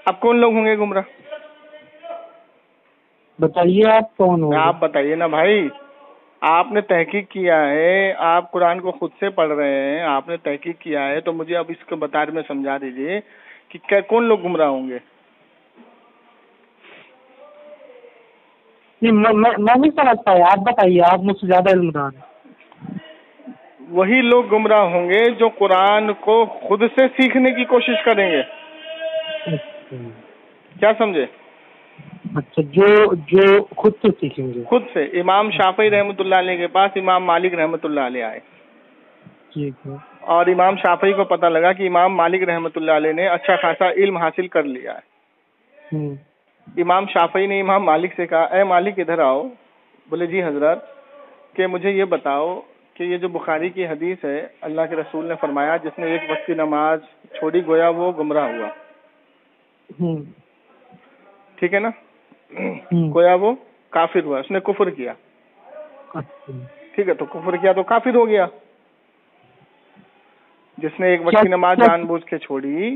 [SPEAKER 1] اب کون لوگ ہوں گے گمراہ؟
[SPEAKER 2] بتائیے آپ کون ہوں گے؟
[SPEAKER 1] آپ بتائیے نا بھائی. آپ نے تحقیق کیا ہے، آپ قرآن کو خود سے پڑھ رہے ہیں، آپ نے تحقیق کیا ہے، تو مجھے اب اس کے بارے میں سمجھا دیجئے کہ کون لوگ گمراہ ہوں گے.
[SPEAKER 2] میں نہیں سمجھتا ہے، آپ بتائیے، آپ مجھ سے زیادہ علم دار ہیں.
[SPEAKER 1] وہی لوگ گمراہ ہوں گے جو قرآن کو خود سے سیکھنے کی کوشش کریں گے. کیا سمجھے؟
[SPEAKER 2] اچھا جو خود سے سیکھیں گے.
[SPEAKER 1] خود سے. امام شافعی رحمۃ اللہ علیہ کے پاس امام مالک رحمۃ اللہ علیہ آئے،
[SPEAKER 2] ٹھیک ہے.
[SPEAKER 1] اور امام شافعی کو پتہ لگا کہ امام مالک رحمۃ اللہ علیہ نے اچھا خاصا علم حاصل کر لیا ہے. امام شافعی نے امام مالک سے کہا اے مالک ادھر آؤ. بولے جی حضرت، کہ مجھے یہ بتاؤ کہ یہ جو بخاری کی حدیث ہے، اللہ کے رسول نے فرمایا جس نے ایک وقت کی نماز چھوڑی گویا وہ گمراہ ہوا. ٹھیک ہے نا؟ گویا وہ کافر ہوا، اس نے کفر کیا. ٹھیک ہے، تو کفر کیا تو کافر ہو گیا. جس نے ایک وقت کی نماز جان بوجھ کے چھوڑی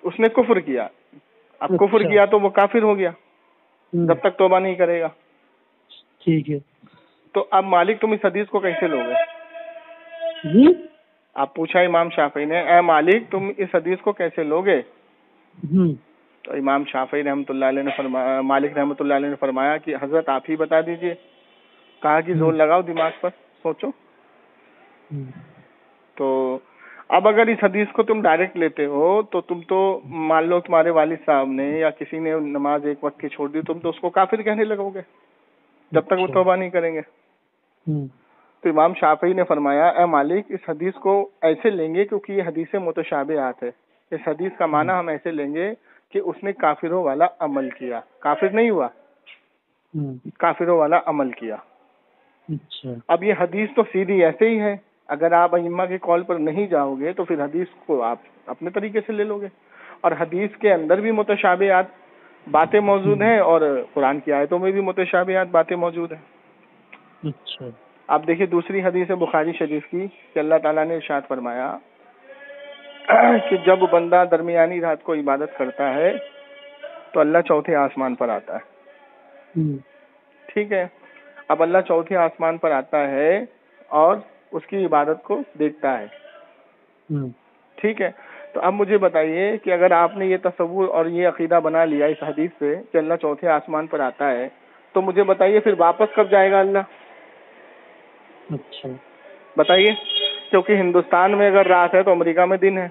[SPEAKER 1] اس نے کفر کیا. اب کفر کیا تو وہ کافر ہو گیا جب تک توبہ نہیں کرے گا.
[SPEAKER 2] ٹھیک ہے.
[SPEAKER 1] تو اب مالک تم اس حدیث کو کیسے لوگے؟ آپ پوچھا امام شافعی نے اے مالک تم اس حدیث کو کیسے لوگے؟ تو امام شافعی رحمۃ اللہ علیہ نے فرمایا، مالک رحمۃ اللہ علیہ نے فرمایا کہ حضرت آپ ہی بتا دیجئے. کہا کہ زور لگاؤ دماغ پر، سوچو. تو اب اگر اس حدیث کو تم ڈائریکٹ لیتے ہو تو تم تو مان لو تمہارے والد صاحب نے یا کسی نے نماز ایک وقت کی چھوڑ دی، تم تو اس کو کافر کہنے لگو گے جب تک وہ توبہ نہیں کریں گے. تو امام شافعی نے فرمایا اے مالک اس حدیث کو ایسے لیں گے کیونکہ یہ حدیث متشابہات ہے. اس حدیث کا معنی ہم ایسے لیں گے کہ اس نے کافروں والا عمل کیا، کافر نہیں ہوا، کافروں والا عمل کیا. اب یہ حدیث تو سیدھی ایسے ہی ہے، اگر آپ ائمہ کے قول پر نہیں جاؤ گے تو پھر حدیث کو آپ اپنے طریقے سے لے لو گے. اور حدیث کے اندر بھی متشابہات باتیں موجود ہیں اور قرآن کی آیتوں میں بھی متشابہات باتیں موجود ہیں. آپ دیکھیے دوسری حدیث ہے بخاری شریف کی کہ اللہ تعالیٰ نے ارشاد فرمایا کہ جب بندہ درمیانی رات کو عبادت کرتا ہے تو اللہ چوتھے آسمان پر آتا ہے. ٹھیک ہے، اب اللہ چوتھے آسمان پر آتا ہے اور اس کی عبادت کو دیکھتا ہے. ٹھیک ہے، تو اب مجھے بتائیے کہ اگر آپ نے یہ تصور اور یہ عقیدہ بنا لیا اس حدیث سے کہ اللہ چوتھے آسمان پر آتا ہے، تو مجھے بتائیے پھر واپس کب جائے گا اللہ؟ بتائیے، کیونکہ ہندوستان میں اگر رات ہے تو امریکہ میں دن ہے.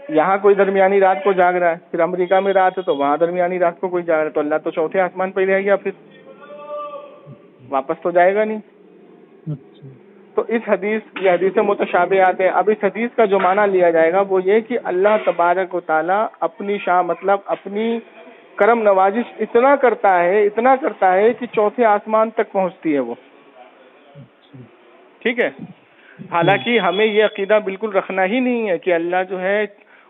[SPEAKER 1] یہاں کوئی درمیانی رات کو جاگ رہا ہے، پھر امریکہ میں رات ہے تو وہاں درمیانی رات کو کوئی جاگ رہا ہے، تو اللہ تو چوتھے آسمان پہ ہی رہ گیا، پھر واپس تو جائے گا نہیں. تو اس یہ حدیث متشابہات ہے. اب اس حدیث کا جو معنی لیا جائے گا وہ یہ کہ اللہ تبارک و تعالی اپنی شان مطلب اپنی کرم نوازش اتنا کرتا ہے کہ چوتھے آسمان تک پہنچتی ہے وہ. ٹھیک ہے، حالانکہ ہمیں یہ عقیدہ بالکل رکھنا ہی نہیں ہے کہ اللہ جو ہے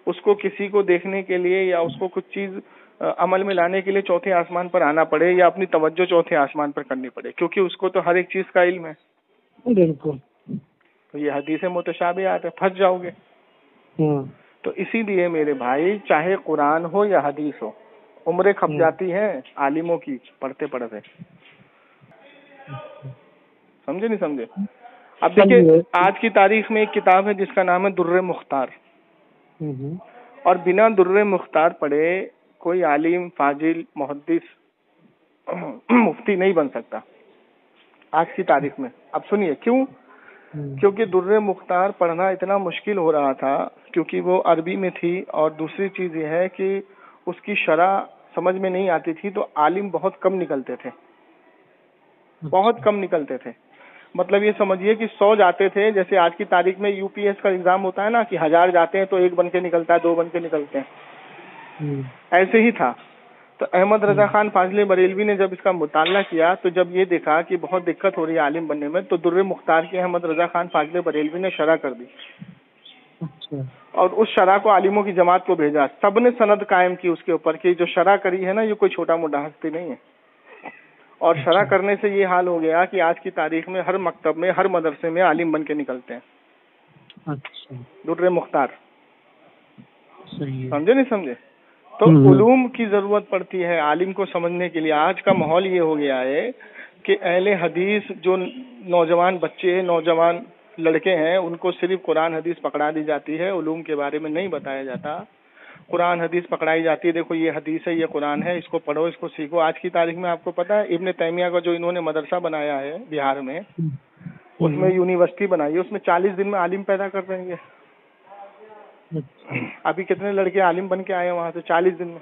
[SPEAKER 1] اس کو کسی کو دیکھنے کے لیے یا اس کو کچھ چیز عمل میں لانے کے لیے چوتھے آسمان پر آنا پڑے یا اپنی توجہ چوتھے آسمان پر کرنی پڑے، کیونکہ اس کو تو ہر ایک چیز کا علم ہے.
[SPEAKER 2] بالکل.
[SPEAKER 1] تو یہ حدیث متشابہات ہے، پھنس جاؤ گے. تو اسی لیے میرے بھائی چاہے قرآن ہو یا حدیث ہو، عمریں کھپ جاتی ہیں عالموں کی پڑھتے پڑھتے. سمجھے نہیں سمجھے؟ اب دیکھیں آج کی تاریخ میں ایک کتاب ہے جس کا نام ہے در مختار، اور بنا در مختار پڑھے کوئی عالم فاضل محدث مفتی نہیں بن سکتا آج کی تاریخ میں. اب سنیے کیوں. کیونکہ در مختار پڑھنا اتنا مشکل ہو رہا تھا کیونکہ وہ عربی میں تھی، اور دوسری چیز یہ ہے کہ اس کی شرح سمجھ میں نہیں آتی تھی، تو عالم بہت کم نکلتے تھے، بہت کم نکلتے تھے. مطلب یہ سمجھیے کہ 100 جاتے تھے، جیسے آج کی تاریخ میں یو پی ایس کا ایگزام ہوتا ہے نا کہ 1000 جاتے ہیں تو 1 بن کے نکلتا ہے، 2 بن کے نکلتے ہیں، ایسے ہی تھا. تو احمد رضا خان فاضل بریلوی نے جب اس کا مطالعہ کیا تو جب یہ دیکھا کہ بہت دقت ہو رہی ہے عالم بننے میں، تو در مختار کی احمد رضا خان فاضل بریلوی نے شرح کر دی، اور اس شرح کو عالموں کی جماعت کو بھیجا. سب نے سند قائم کی اس کے اوپر کہ جو شرح کری ہے نا یہ کوئی چھوٹا موٹا ہستی نہیں ہے. اور شرح کرنے سے یہ حال ہو گیا کہ آج کی تاریخ میں ہر مکتب میں ہر مدرسے میں عالم بن کے نکلتے ہیں. در مختار. سمجھے نہیں سمجھے؟ تو علوم کی ضرورت پڑتی ہے عالم کو سمجھنے کے لیے. آج کا ماحول یہ ہو گیا ہے کہ اہل حدیث جو نوجوان بچے نوجوان لڑکے ہیں ان کو صرف قرآن حدیث پکڑا دی جاتی ہے، علوم کے بارے میں نہیں بتایا جاتا. قرآن حدیث پکڑائی جاتی ہے، دیکھو یہ حدیث ہے یہ قرآن ہے، اس کو پڑھو اس کو سیکھو. آج کی تاریخ میں آپ کو پتا ہے ابن تیمیہ کا جو انہوں نے مدرسہ بنایا ہے بہار میں، اس میں یونیورسٹی بنائی ہے، اس میں 40 دن میں عالم پیدا کر دیں گے. ابھی کتنے لڑکے عالم بن کے آئے ہیں وہاں سے 40 دن میں.